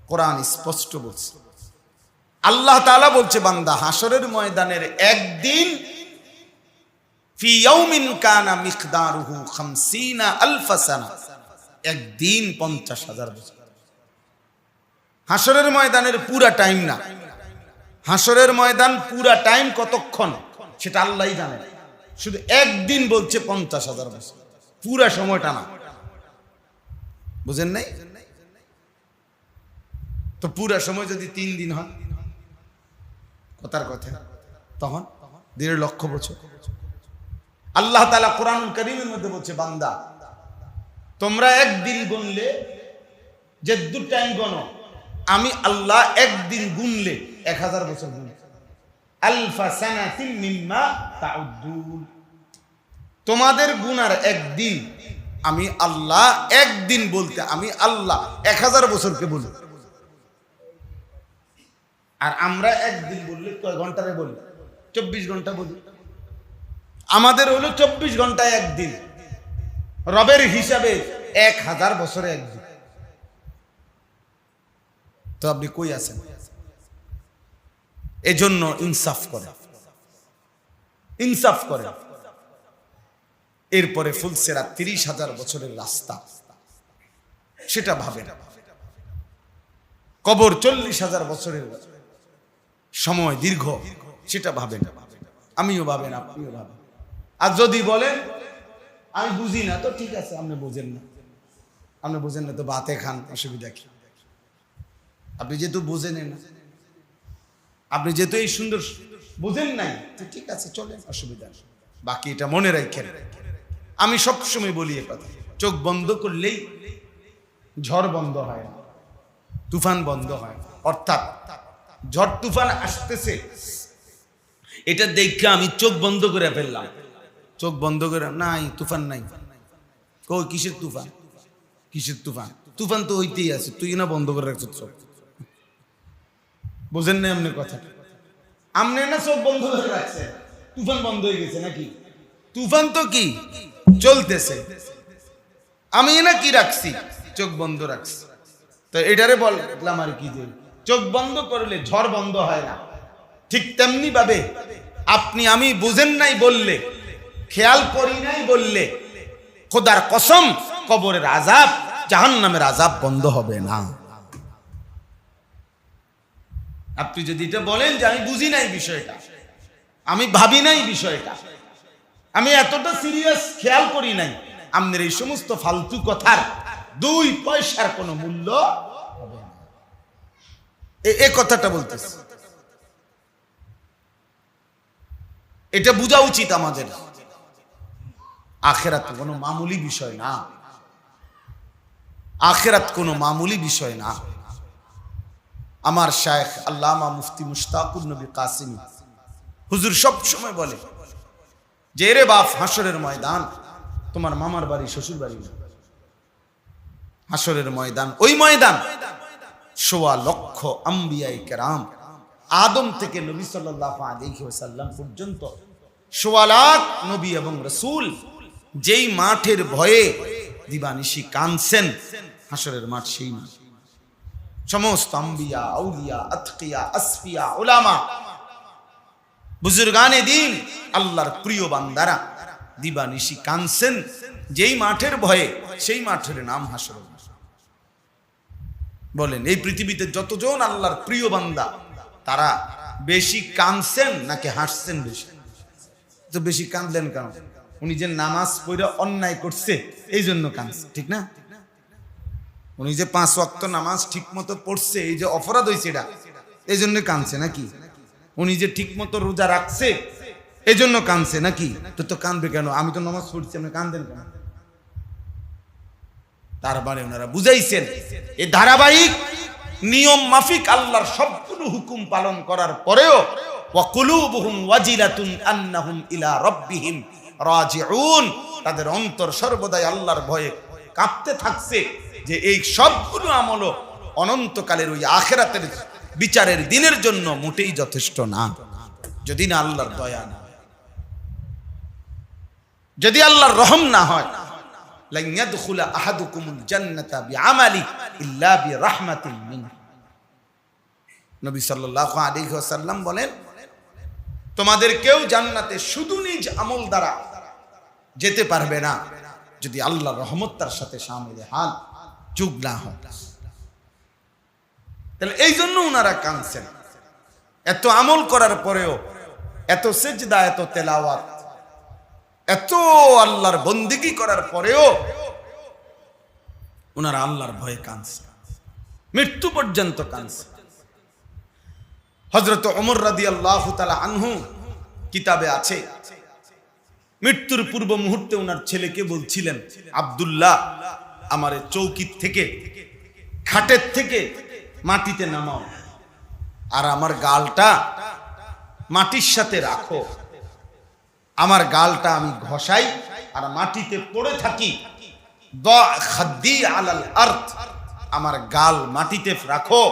কোরআন স্পষ্ট বলছে, আল্লাহ তাআলা বলছে, বান্দা হাসরের ময়দানের একদিন ফি ইয়াউমিন কানা মিকদারুহু 50,000 সানা, একদিন 50,000 বছর। হাসরের ময়দানের পুরা টাইম না, হাসরের ময়দান পুরা টাইম কতক্ষণ সেটা আল্লাহই জানে, শুধু একদিন বলছে 50,000 বছর, পুরা সময়টা না। বুঝেন নাই? তো পুরা সময় যদি 3 দিন হয়, কথার কথা, তখন 1.5 লক্ষ বছর। আল্লাহ তাআলা কোরআনুল কারীমের মধ্যে বলছে, বান্দা তোমরা একদিন গুনলে যে 2 টাইম গণো, আমি আল্লাহ একদিন গুনলে 1000 বছর গুনি। আলফা সানাতিন মিম্মা তাউদ্দুন, তোমাদের গুনার একদিন আমি আল্লাহ একদিন বলতে আমি আল্লাহ 1000 বছরকে বলি। আর আমরা একদিন বললে কয় ঘন্টারে বলি? 24 ঘন্টা বলি। আমাদের হলো 24 ঘন্টায় একদিন, রবের হিসাবে 1000 বছরে একদিন। তো আপনি কই আছেন? এজন্য ইনসাফ করে, ইনসাফ করে। এরপরে ফুলসেরা 30,000 বছরের রাস্তা, সেটা ভাবেন। কবর 40,000 বছরের সময় দীর্ঘ, সেটা ভাবেন। আমিও ভাবেন, আপনিও ভাবেন। আর যদি বলেন আমি বুঝি না, তো ঠিক আছে, আপনি বুঝেন না, আপনি বুঝেন না তো ভাতে খান, অসুবিধা কি? আপনি যেহেতু বুঝেন না, আপনি যেহেতু এই সুন্দর বুঝেন নাই, তো ঠিক আছে, চলেন, অসুবিধা নেই। বাকি এটা মনে রাখেন, আমি সবসময় বলি এ কথা, চোখ বন্ধ করলেই ঝড় বন্ধ হয় না, তুফান বন্ধ হয় না। অর্থাৎ ঝড় তুফান আসতেছে, এটা দেখে আমি চোখ বন্ধ করে ফেললাম, চোখ বন্ধ করে নাই, তুফান নাই। কই কিসের তুফান? কিসের তুফান? তুফান তো হইতেই আছে, তুই না বন্ধ করে রাখছ চোখ। বুঝেন না এমনি কথা? আমনে না চোখ বন্ধ করে রাখছে, তুফান বন্ধ হয়ে গেছে নাকি? তুফান তো কি চলতেছে, আমি না কি রাখছি, চোখ বন্ধ রাখছি। তো এটারে বললাম আর কি, যে চোখ বন্ধ করলে ঝড় বন্ধ হয় না। ঠিক তেমনি ভাবে আপনি আমি বুঝেন নাই বললে, খেয়াল করি নাই বললে, খোদার কসম কবরের আযাব, জাহান্নামের আযাব বন্ধ হবে না। আপনি যদি এটা বলেন যে আমি বুঝি নাই বিষয়টা, আমি ভাবি নাই বিষয়টা, আমি এতটা সিরিয়াস খেয়াল করি নাই, আপনার এই সমস্ত ফালতু কথার 2 পয়সার কোনো মূল্য হবে না। এই কথাটা বলতেছে, এটা বোঝা উচিত আমাদের। আখিরাত কোনো মামুলি বিষয় না, আখিরাত কোনো মামুলি বিষয় না। আমার শায়েখ আল্লামা মুফতি মুশতাকুর নবী কাসিমি হুজুর সব সময় বলে যে রে বাপ, হাসরের ময়দান তোমার মামার বাড়ি শ্বশুর বাড়ি না। হাসরের ময়দান ওই ময়দান 1.25 লক্ষ আম্বিয়ায়ে কেরাম, আদম থেকে নবী সাল্লাল্লাহু আলাইহি ওয়াসাল্লাম পর্যন্ত 1.25 লাখ নবী এবং রাসূল যেই মাঠের ভয়ে দিবানিশি কাঁদছেন, হাসরের মাঠ সেই মাঠ। সমস্ত আম্বিয়া, আউলিয়া, আতকিয়া, আসফিয়া, উলামা, বুজুর্গানে দ্বীন, আল্লাহর প্রিয় বান্দারা দিবানিশি কাঁদছেন যেই মাঠের ভয়ে, সেই মাঠের নাম হাসরের মাঠ। বলেন এই পৃথিবীতে যতজন আল্লাহর প্রিয় বান্দা, তারা বেশি কাঁদছেন নাকি হাসছেন বেশি? তো বেশি কাঁদলেন কেন? উনি যে নামাজ পড়ে অন্যায় করছে এই জন্য কাঁদছে, ঠিক না? উনি যে 5 ওয়াক্ত নামাজ ঠিক মতো পড়ছে, এই যে অপরাধ হয়েছে এটা, এই জন্য কাঁদছে নাকি? উনি যে ঠিক মতো রোজা রাখছে এই জন্য কাঁদছে নাকি? তো কাঁদবে কেন? আমি তো নামাজ পড়ছি, আপনি কাঁদেন কেন? তারপরে ওনারা বুঝাইছেন এই ধারাবাহিক নিয়ম মাফিক আল্লাহর সবগুলো হুকুম পালন করার পরেও ওয়া কুলুবুহুম ওয়াজিলাতুন আন্নাহুম ইলা রাব্বিহিম রাজিউন, তাদের অন্তর সর্বদাই আল্লাহর ভয়ে কাঁপতে থাকছে যে এই সবগুলো আমল অনন্তকালের ওই আখিরাতের বিচারের দিনের জন্য মোটেই যথেষ্ট না, যদি না আল্লাহর দয়া না, যদি আল্লাহর রহম না হয়। লান ইয়াদখুলা আহাদুকুমুল জান্নাতা বিআমালি ইল্লা বিরাহমাতিন মিন। নবী সাল্লাল্লাহু আলাইহি ওয়াসাল্লাম বলেন, তোমাদের কেউ জান্নাতে শুধু নিজ আমল দ্বারা যেতে পারবে না যদি আল্লাহর রহমত তার সাথে শামিল হাল যোগ না হয়। তাহলে এই জন্য ওনারা কাঁদছেন। এত আমল করার পরেও, এত সিজদা, এত তেলাওয়াত, এত আল্লাহর বন্দেগী করার পরেও ওনারা আল্লাহর ভয়ে কাঁদছে, মৃত্যু পর্যন্ত কাঁদছে। হযরত ওমর রাদিয়াল্লাহু তাআলা আনহু কিতাবে আছে, মৃত্যুর পূর্ব মুহূর্তে ওনার ছেলেকে বলছিলেন, আব্দুল্লাহ আমারে চৌকি থেকে, খাটের থেকে মাটিতে নামাও, আর আমার গালটা মাটির সাথে রাখো, আমার গালটা আমি ঘষাই আর মাটিতে পড়ে থাকি। দা খাদ্দি আলাল আরদ, আমার গাল মাটিতে রাখো।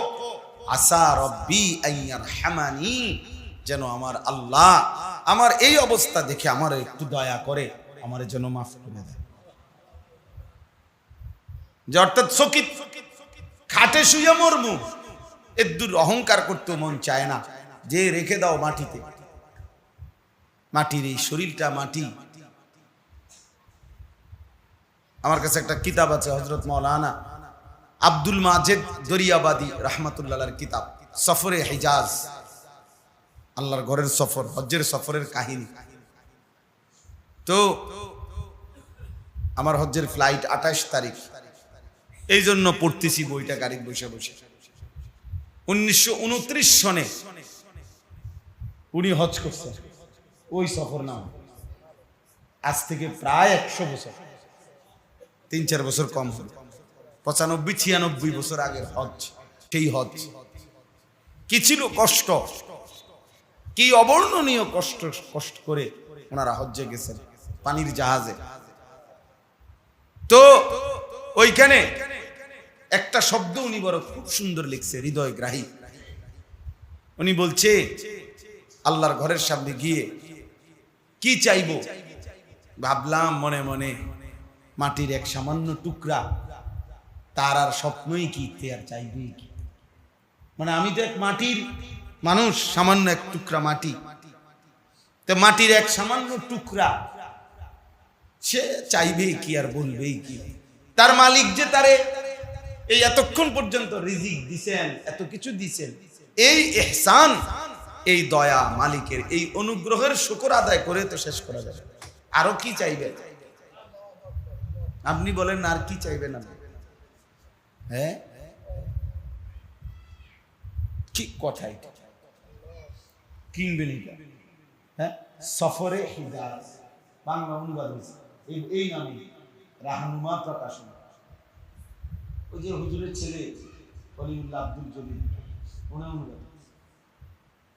আসা রব্বি আইয়ারহামানি, যেন আমার আল্লাহ আমার এই অবস্থা দেখে আমার একটু দয়া করে, আমার যেন মাফ করে দেয়। যে অর্থাৎ সকিত খাটে শুয়ে মরমু, এদুর অহংকার করতে মন চায় না, যে রেখে দাও মাটিতে। মাটির এই শরীরটা মাটি। আমার কাছে একটা কিতাব আছে, হযরত মাওলানা আব্দুল মাজেদ দরিয়াবাদী রাহমাতুল্লাহর কিতাব, সফরে হিজাজ, আল্লাহর ঘরের সফর, হজ্জের সফরের কাহিনী। তো আমার হজ্জের ফ্লাইট 28 তারিখ, এই জন্য পড়তেছি বইটা গাড়ি বসে বসে। 1929 সনে উনি হজ করছেন, ওই সফর নাম। আজ থেকে প্রায় 100 বছর, 3-4 বছর কম হল, 95-96 বছর আগের হজ। সেই হজ কি ছিল কষ্ট, কি অবর্ণনীয় কষ্ট করে ওনারা হজ্জে গেছেন পানির জাহাজে। তো ওইখানে একটা শব্দ উনি বড় খুব সুন্দর লিখছে, হৃদয়গ্রাহী। উনি বলছে, আল্লাহর ঘরের সামনে গিয়ে কি চাইবো, ভাবলাম মনে মনে মাটির এক সামান্য টুকরা, তার আর স্বপ্নই কি, আর চাইবেই কি? মানে আমি তো এক মাটির মানুষ, সামান্য এক টুকরা মাটি। তো মাটির এক সামান্য টুকরা, সে চাইবেই কি আর বলবেই কি? তার মালিক যে তারে এই এতক্ষণ পর্যন্ত রিজিক দিছেন, এত কিছু দিছেন, এই ইহসান, এই দয়া মালিকের, এই অনুগ্রহের শুকর আদায় করে তো শেষ করা যাবে। আরো কি চাইবেন আপনি? বলেন আর কি চাইবেন আপনি? হ্যাঁ, কি কথা এটা, কিনবেন এটা? হ্যাঁ, সফরে হিজাজ বাংলা অনুবাদ হয়েছে এই নামে, রাহনুমা প্রকাশন। ওই যে হুজুরের ছেলে অলিউল্লাহ আব্দুল জলিল, ওনার অনুবাদ,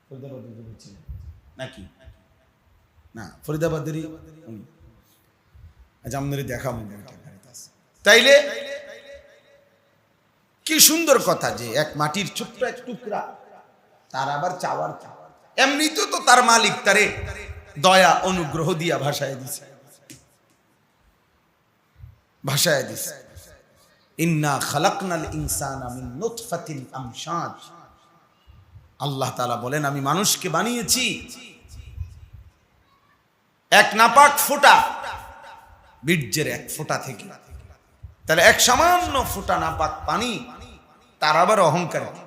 ফরিদাবাদের ছেলে নাকি না, ফরিদাবাদেরই উনি। আচ্ছা, আমাদের দেখা মনে তাইলে কি সুন্দর কথা যে এক মাটির ছোট্ট এক টুকরা, তার আবার চাওয়ার এমনিতে তো তার মালিক তারে দয়া অনুগ্রহ দিয়া ভাষায় দিছে, ভাষায় দিছে। ইন্না খালাকনাল ইনসানা মিন নুতফাতিন আমশাজ। আল্লাহ তাআলা বলেন, আমি মানুষকে বানিয়েছি এক নাপাক ফোঁটা, বীর্যের এক ফোঁটা থেকে। তাহলে এক সামান্য ফোঁটা নাপাক পানি, তার আবার অহংকার কি,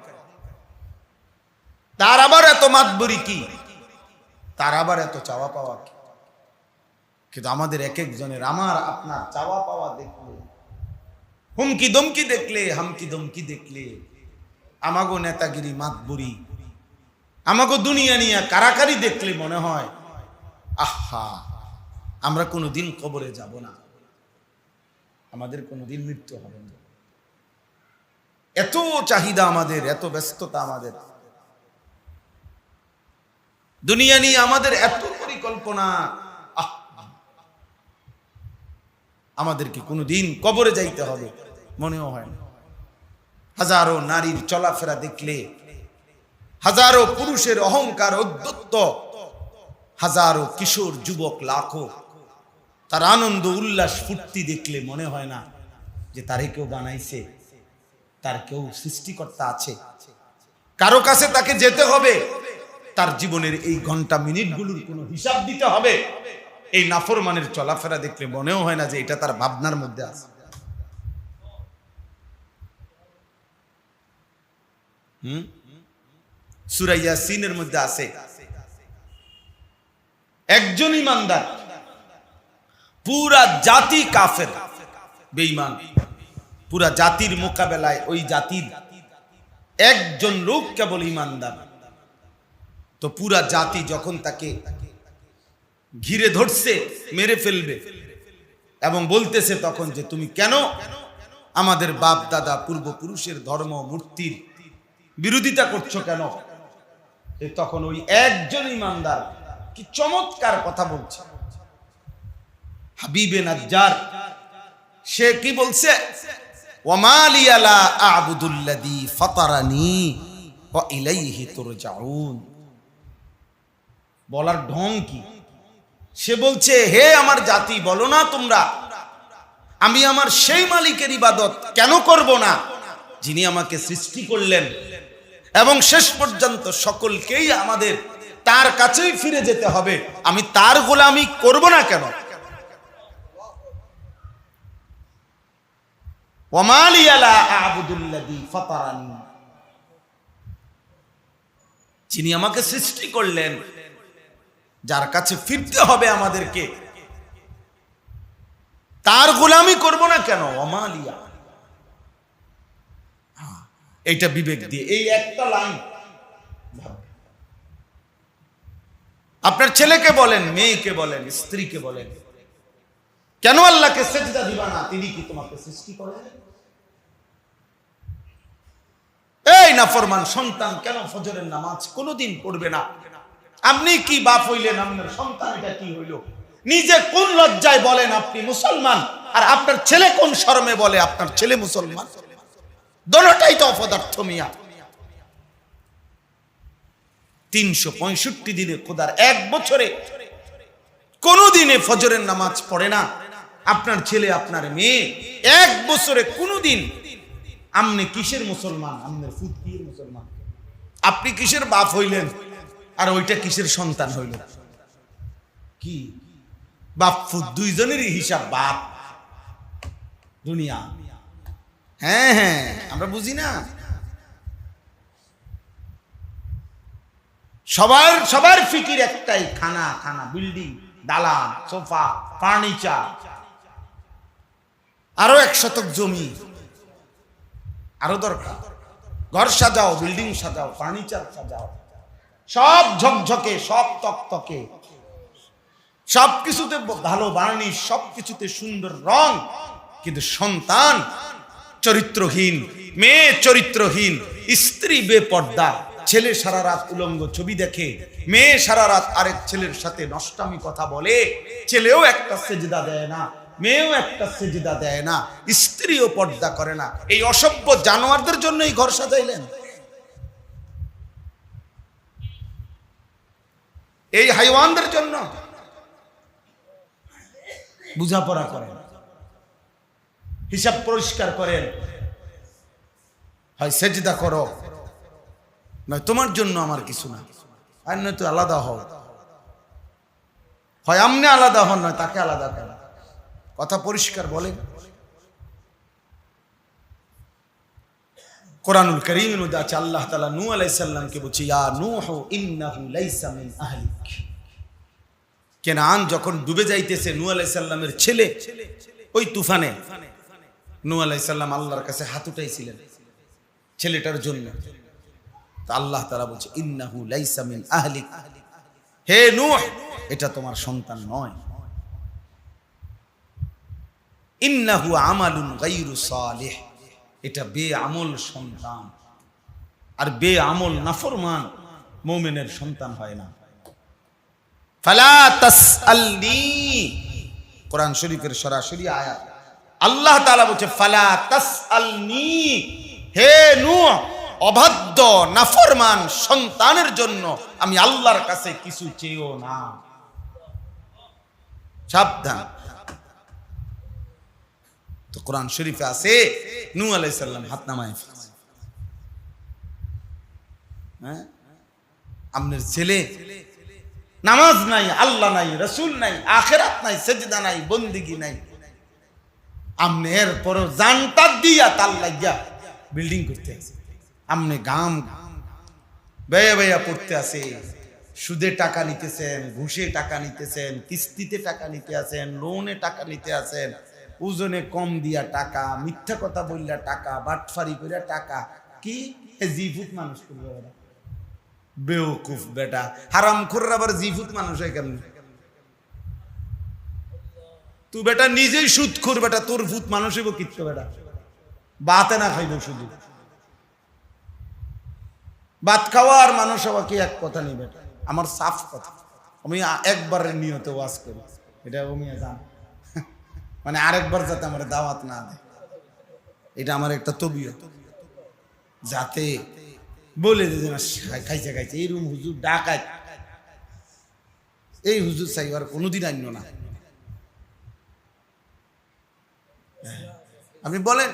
তার আবার এত মাতবরি কি, তার আবার এত চাওয়া পাওয়া কি? কিন্তু আমাদের এক একজনের, আমার আপনার চাওয়া পাওয়া দেখলে, হুমকি দমকি দেখলে, হামকি দমকি দেখলে, আমাগো নেতাগিরি মাতবরি, আমাগো দুনিয়া নিয়ে কারাকারি দেখলে মনে হয় আহা, আমরা কোনোদিন কবরে যাব না, আমাদের কোনোদিন মৃত্যু হবে না। এত চাহিদা আমাদের, এত ব্যস্ততা আমাদের, দুনিয়া নিয়ে আমাদের এত পরিকল্পনা, আমাদেরকে কোনোদিন কবরে যাইতে হবে মনেও হয় না। হাজারো নারীর চলাফেরা দেখলে, হাজারো পুরুষের অহংকার উদ্ধত্ত, হাজারো কিশোর যুবক লাখো, তার আনন্দ উল্লাস ফুর্তি দেখলে মনে হয় না যে তারে কেউ বানাইছে, তার কেউ সৃষ্টিকর্তা আছে, কারো কাছে তাকে যেতে হবে, তার জীবনের এই ঘন্টা মিনিটগুলোর কোনো হিসাব দিতে হবে। এই নাফরমানের চলাফেরা দেখলে মনেও হয় না যে এটা তার ভাবনার মধ্যে আছে। সূরা ইয়াসিনের মধ্যে আছে, একজন ইমানদার, পুরা জাতি কাফের বেঈমান, পুরা জাতির মোকাবেলায় ওই জাতির একজন লোক কেবল ইমানদার, তো পুরা জাতি যখন তাকে ঘিরে ধরছে, মেরে ফেলবে এবং বলতেছে তখন যে তুমি কেন আমাদের বাপ দাদা পূর্বপুরুষের ধর্ম মূর্তির বিরোধিতা করছো কেন? তখন ওই একজন ইমানদার কি চমৎকার কথা বলছে, হাবিবে নাজ্জার, সে কি বলছে? ওয়ামা লিয়া লা আ'বুদুল্লাযী ফাতারানি ওয়া ইলাইহি তুরজাউন। বলার ঢং কি? সে বলছে, হে আমার জাতি, বলো না তোমরা আমি আমার সেই মালিকের ইবাদত কেন করব না যিনি আমাকে সৃষ্টি করলেন এবং শেষ পর্যন্ত সকলকেই আমাদের তার কাছেই ফিরে যেতে হবে, আমি তার গোলামি করব না কেন? ওয়ামা লিয়া লা আ'বুদুল্লাযী ফাতারানি, যিনি আমাকে সৃষ্টি করলেন, যার কাছে ফিরতে হবে আমাদেরকে, তার গোলামি করব না কেন? ওয়ামা লিয়া, এইটা বিবেক দিয়ে এই একটা লাইন আপনার ছেলেকে বলেন, মেয়েকে বলেন, স্ত্রীকে বলেন, কেন আল্লাহকে সেজদা দিবা না? তিনি কি তোমাকে সৃষ্টি করেন? এই নাফরমান সন্তান কেন ফজরের নামাজ কোনোদিন পড়বে না? আপনি কি বাপ হইলেন? আপনার সন্তান এটা কি হইল? নিজে কোন লজ্জায় বলেন আপনি মুসলমান, আর আপনার ছেলে কোন শরমে বলে আপনার ছেলে মুসলমান? দোনোটাই তো অপদার্থ মিয়া। 365 দিনে খোদার এক বছরে কোনদিনে ফজরের নামাজ পড়ে না আপনার ছেলে, আপনার মেয়ে, এক বছরে কোনদিন। আপনি কিসের মুসলমান? আপনার ফুট কিসের মুসলমান? আপনি কিসের বাপ হইলেন আর ওইটা কিসের সন্তান হইল? কি বাপ ফুট দুইজনেরই হিসাব বাপ দুনিয়া। হ্যাঁ হ্যাঁ, আমরা বুঝি না। সবার ফিকির একটাই, খানা খানা, বিল্ডিং, দালান, সোফা, ফার্নিচার, আরো 1 শতক জমি। আরো দরকার। ঘর সাজাও, বিল্ডিং সাজাও, ফার্নিচার সাজাও, সব ঝকঝকে, সব তকতকে, সবকিছুতে ভালো বার্নিশ, সবকিছুতে সুন্দর রং, কিন্তু সন্তান চরিত্রহীন, মেয়ে চরিত্রহীন, স্ত্রী বেপর্দা, ছেলে সারা রাত উলঙ্গ ছবি দেখে, মেয়ে সারা রাত আরেক ছেলের সাথে নষ্টামি কথা বলে, ছেলেও একটা সেজদা দেয় না, মেয়েও একটা সেজদা দেয় না, স্ত্রীও পর্দা করে না। এই অসভ্য জানোয়ারদের জন্য এই ঘর সাজাইলেন? এই হাইওয়ানদের জন্য? বুঝাপড়া করেন, হিসাব পরিষ্কার করেন, হয় সেজদা করো, নয় তোমার জন্য আমার কিছু না, আর নয় তো আলাদা হও, হয় আমনে আলাদা হন, নয় তাকে আলাদা করেন। কথা পরিষ্কার বলেন। কোরআনুল কারীমের মধ্যে আছে, আল্লাহ তাআলা নূহ আলাইহিস সালামকে বলছে, ইয়া নূহ ইন্নাহু লাইসা মিন আহলিক। কেনান যখন ডুবে যাইতেছে, নূহ আলাইহিস সালামের ছেলে ওই তুফানে, নূহ আলাইহিস সালাম আল্লাহর কাছে হাত উঠাইছিলেন ছেলেটার জন্য। তো আল্লাহ তাআলা বলছে, ইন্নাহু লাইসা মিন আহলিক, হে নূহ, এটা তোমার সন্তান নয়। ইন্নাহু আমালুন গায়রু সালিহ, এটা বেআমল সন্তান। আর বেআমল নাফরমান মুমিনের সন্তান হয় না। ফালা তাসআলনি, কোরআন শরীফের সরাসরি আয়াত। আল্লাহ তাআলা বলছে, ফালা তাসআলনি, হে নূহ, অবাধ্য নাফরমান সন্তানের জন্য আমি আল্লাহর কাছে কিছু চেয়েও না। সাবধান। তো কোরআন শরীফে আছে, নূহ আলাইহিস সালাম হাত নামায় ফেলেছে। হ্যাঁ, আপনার ছেলে নামাজ নাই, আল্লাহ নাই, রাসূল নাই, আখিরাত নাই, সেজদা নাই, বন্দেগী নাই, আমনে এরপর জানটা দিয়া তার লাগিয়া বিল্ডিং করতে আছে, আমনে গাম বেয়া বেয়া পড়তে আছে, সুদে টাকা নিতেছেন, ঘুষে টাকা নিতেছেন, কিস্তিতে টাকা নিতে আছেন, লোনে টাকা নিতে আছেন, ওজনে কম দিয়া টাকা, মিথ্যা কথা বললা টাকা, বাটফারি কইরা টাকা। কি জিফুত মানুষ করবে ওরা? বেওকুফ বেটা, হারামখোর আবার জিফুত মানুষ হয় কেমন? তুই বেটা নিজেই সুদখোর বেটা, তোর ভূত মানুষ হইব কিচ্ছু বেটা? বাতে না খাইব, শুধু ভাত খাওয়া আর মানুষ হওয়া কি এক কথা নেই বেটা? আমার সাফ কথা, আমি একবারের নিয়তে ওয়াজ করি, এটা আমি জান, মানে আরেকবার যাতে আমার দাওয়াত না দেয়, এটা আমার একটা তবিয়ত, যাতে বলে যে খাইছে খাইছে, এই রুম হুজুর ডাকাত, এই হুজুর চাইবার কোনোদিন আইন না। আপনি বলেন,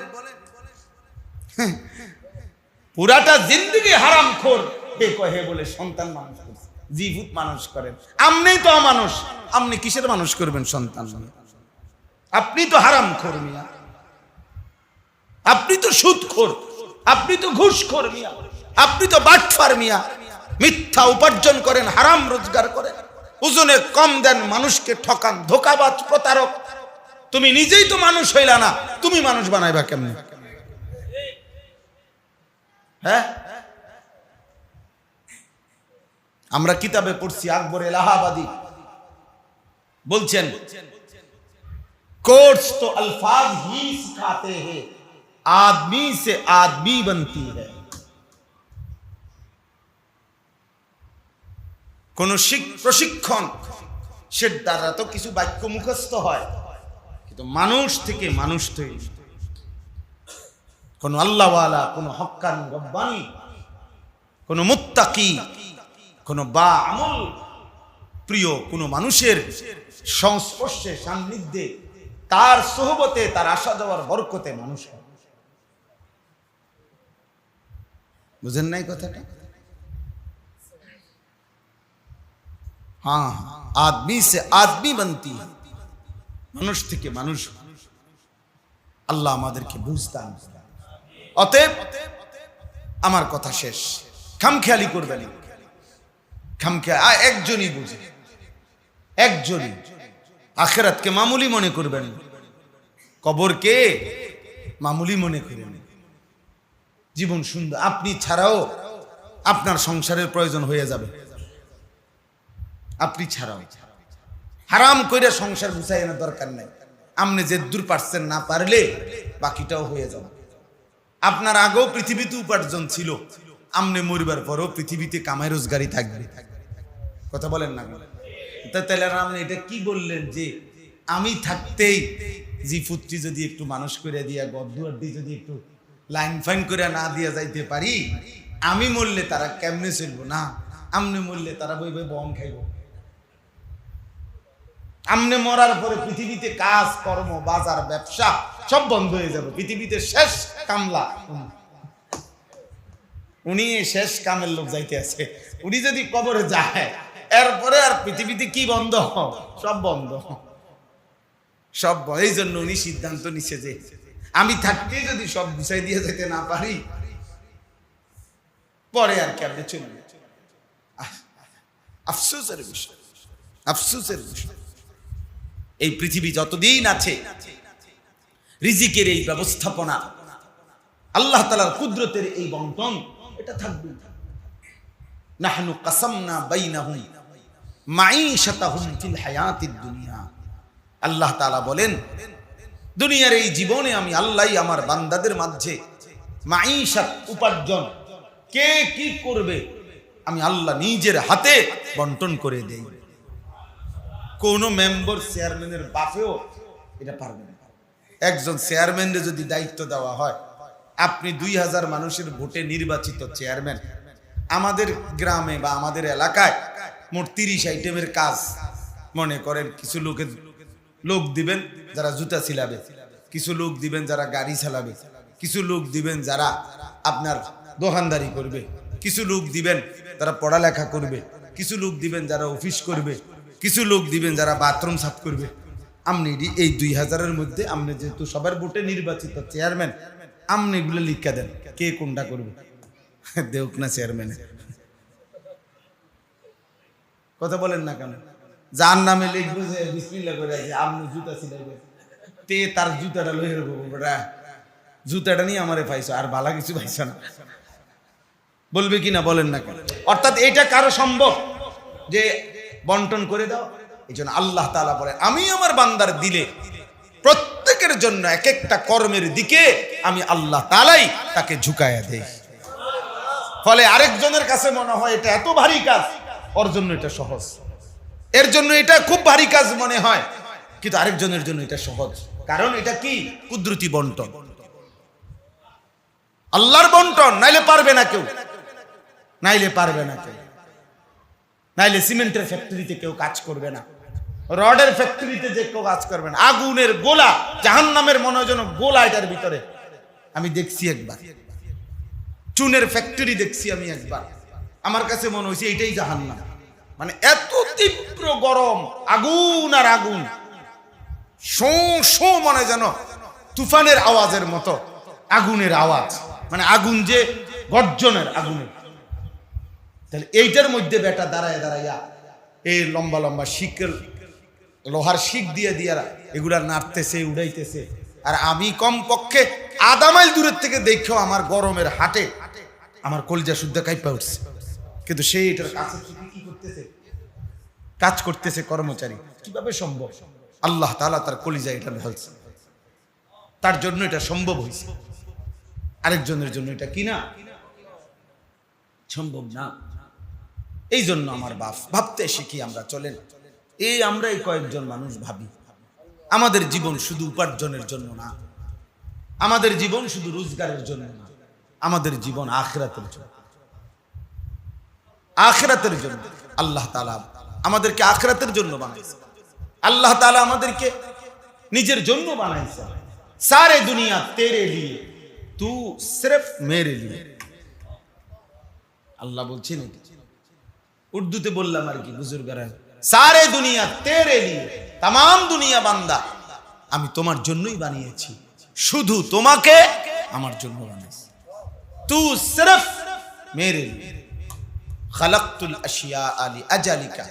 পুরাটা জিন্দগি হারামখোর হে বলে সন্তান মানুষ করছে, জীবুত মানুষ করেন। আমনেই তো অমানুষ, আপনি কিসের মানুষ করবেন সন্তান? আপনি তো হারামখোর মিয়া, আপনি তো সুদখোর, আপনি তো ঘুষখোর মিয়া, আপনি তো বাটফার মিয়া, মিথ্যা উপার্জন করেন, হারাম রোজগার করেন, ওজনে কম দেন, মানুষকে ঠকান, ধোঁকাবাজ, প্রতারক। তুমি নিজেই তো মানুষ হইলা না, তুমি মানুষ বানাইবা কেমনে? হ্যাঁ, আমরা কিতাবে পড়ছি, আকবর এলাহাবাদী বলছেন, कोर्स तो अल्फाज ही सिखाते हैं, आदमी से आदमी बनती है। কোন প্রশিক্ষণ সে দ্বারা তো কিছু বাক্য মুখস্থ হয়, কিন্তু মানুষ থেকে মানুষ তৈরি। কোন আল্লাহওয়ালা, কোন হক্কান রব্বানি, কোন মুত্তাকি, কোন বা আমল প্রিয় কোন মানুষের সংস্পর্শে, সান্নিধ্যে, তার সোহবতে, তার আসা যাওয়ার বরকতে মানুষ হয়। বুঝেন নাই কথাটা? হ্যাঁ, আদমি সে আদমি বানতি, মানুষ থেকে মানুষ। আল্লাহ আমাদেরকে বুঝতাম। অতএব আমার কথা শেষ, খামখেয়ালি করবেন, খামখেয়ালি একজনই বুঝে, একজনই। আখিরাতকে মামুলি মনে করবেন, কবরকে মামুলি মনে করেন। জীবন সুন্দর। আপনি ছাড়াও আপনার সংসারের প্রয়োজন হয়ে যাবে, আপনি ছাড়াও। হারাম কইরা সংসার গুছাই আনার দরকার নাই। আপনি যে দূর পারছেন, না পারলে বাকিটাও হয়ে যাবে। আপনার আগেও পৃথিবীতে উপার্জন ছিল, আপনি মরিবার পরও পৃথিবীতে কামাই রোজগারি থাকবে। কথা বলেন না? তাহলে আপনি এটা কি বললেন যে আমি থাকতেই জি পুত্রী যদি একটু মানুষ করে দিয়া গদ্দুয়ার দিয়ে যদি একটু লাইন ফাইন করে না দিয়া যাইতে পারি, আমি মরলে তারা কেমনে চলবো? না, আমনে মরলে তারা বই বই বম খাইব। আমনে মরার পরে পৃথিবীতে কাজ কর্ম বাজার ব্যবসা সব বন্ধ হয়ে যাবে। পৃথিবীতে শেষ কামলা উনি, শেষ কামের লোক যাইতে আছে। উনি যদি কবরে যায়, এরপরে আর পৃথিবীতে কি বন্ধ? সব বন্ধ, সব। এই জন্য উনি সিদ্ধান্ত নিছে যে আমি থাকতে যদি সব গুছাই দিয়ে যেতে না পারি, পরে আর কেমনে চলবে। আফসোসের বিষয়, আফসোসের বিষয়। এই পৃথিবী যতদিন আছে, রিজিকের এই ব্যবস্থাপনা, আল্লাহ তাআলার কুদরতের এই বন্টন, এটা থাকবে। নাহনু কাসামনা বাইনাহুম মাঈশাতাহুম ফিল হায়াতিদ দুনিয়া। আল্লাহ তাআলা বলেন, দুনিয়ার এই জীবনে আমি আল্লাহই আমার বান্দাদের মাঝে মাঈশাত, উপার্জন, কে কি করবে, আমি আল্লাহ নিজের হাতে বন্টন করে দেই। কোন মেম্বার চেয়ারম্যানের বাপেও এটা পারবে না। একজন চেয়ারম্যানের যদি দায়িত্ব দেওয়া হয়, আপনি 2000 মানুষের ভোটে নির্বাচিত চেয়ারম্যান, আমাদের গ্রামে বা আমাদের এলাকায় মোট 30 আইটেমের কাজ। মনে করেন কিছু লোক দিবেন যারা জুতা ছিলাবে, কিছু লোক দিবেন যারা গাড়ি চালাবে, কিছু লোক দিবেন যারা আপনার দোকানদারি করবে, কিছু লোক দিবেন যারা পড়ালেখা করবে, কিছু লোক দিবেন যারা অফিস করবে, কিছু লোক দিবেন যারা বাথরুম সাফ করবে। আপনি এই 2000-এর মধ্যে আপনি যেহেতু সবার ভোটে নির্বাচিত চেয়ারম্যান, আপনি এগুলো লিখা দেন কে কোনটা করবে। দেউক না চেয়ারম্যানে, কথা বলেন না কেন? যার নামে লিখবো যে বিসমিল্লাহ করে আছে, আপনি জুতা ছিলাইবে, তে তার জুতাটা লইয়ে রাখবো, জুতাটা নিয়ে আমারে পাইছো, আর ভালো কিছু পাইছো না, বলবে কিনা? বলেন না কেন? অর্থাৎ এটা কারো সম্ভব যে বন্টন করে দাও? এই জন্য আল্লাহ তাআলা বলে, আমি আমার বান্দার দিলে প্রত্যেকের জন্য এক একটা কর্মের দিকে আমি আল্লাহ তাআলাই তাকে ঝুঁকায়া দেই। ফলে আরেকজনের কাছে মনে হয় এটা এত ভারী কাজ, ওর জন্য এটা সহজ, এর জন্য এটা খুব ভারী কাজ মনে হয়, কিন্তু আরেকজনের জন্য এটা সহজ। কারণ এটা কি? কুদরতি বন্টন, আল্লাহর বন্টন। নাইলে পারবে না কেউ, নাইলে পারবে না কেউ। নাইলে সিমেন্টের ফ্যাক্টরিতে কেউ কাজ করবে না, রডের ফ্যাক্টরিতে যে কেউ কাজ করবে না। আগুনের গোলা, জাহান্নামের মনে হয় যেন গোলা এটার ভিতরে। আমি দেখছি একবার চুনের ফ্যাক্টরি, দেখছি আমি একবার, আমার কাছে মনে হয়েছে এইটাই জাহান্নাম। মানে এত তীব্র গরম, আগুন আর আগুন, শো শো, মনে যেন তুফানের আওয়াজের মতো আগুনের আওয়াজ, মানে আগুন যে গর্জনের, আগুনের। তাহলে এইটার মধ্যে বেটা দাঁড়ায় দাঁড়াইয়া এই লম্বা লম্বা শিকের, লোহার শিক দিয়ে দিয়া এগুলা নাড়তেছে, উড়াইতেছে। আর আমি কমপক্ষে আধা মাইল দূরের থেকে দেখেও আমার গরমের হাটে আমার কলিজা শুদ্ধ কাইপা উঠছে। কিন্তু সেই এটার কাছে কি করতেছে? কাজ করতেছে কর্মচারী। কিভাবে সম্ভব? আল্লাহ তাআলা তার কলিজা এটা ঢালছে, তার জন্য এটা সম্ভব হয়েছে। আরেকজনের জন্য এটা কি না সম্ভব না। এই জন্য আমার বাপ ভাবতে শিখি আমরা, চলেন আমরা এই কয়েকজন মানুষ ভাবি, আমাদের জীবন শুধু উপার্জনের জন্য না, আমাদের জীবন শুধু রোজগারের জন্য না, আমাদের জীবন আখিরাতের জন্য। আখিরাতের জন্য আল্লাহ তাআলা আমাদেরকে আখিরাতের জন্য বানাইছে। আল্লাহ তাআলা আমাদেরকে নিজের জন্য বানাইছে। সারে দুনিয়া তেরে লিয়ে, তু সির্ফ মেরে লিয়ে। আল্লাহ বলছেন, উর্দুতে বললাম আর কি, বুজুর্গরা, সারে দুনিয়া তেরে লিয়ে, তাম দুনিয়া বান্দা আমি তোমার জন্যই বানিয়েছি, শুধু তোমাকে আমার জন্য বানিয়েছি। তু সির্ফ মেরে লিয়ে, খালাকতুল আশিয়া আলি আজালিকা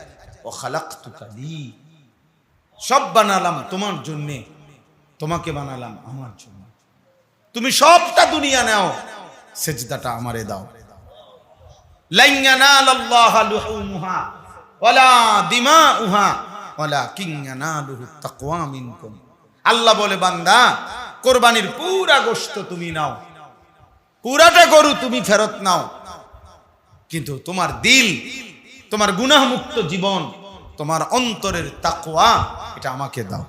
ওয়া খালাকতুকা লি। সব বানালাম তোমার জন্যে, তোমাকে বানালাম আমার জন্য। তুমি সবটা দুনিয়া নাও, সেজদাটা আমারে দাও। লান ইয়ানালাল্লাহা লুহুমুহা ওয়ালা দিমাউহা ওয়ালাকিন ইয়ানালুহুত তাকওয়া মিনকুম। আল্লাহ বলে, বান্দা, কোরবানির পুরা গোশত তুমি নাও, পুরাটা গরু তুমি ফেরত নাও, কিন্তু তোমার দিল, তোমার গুনাহমুক্ত জীবন, তোমার অন্তরের তাকওয়া, এটা আমাকে দাও।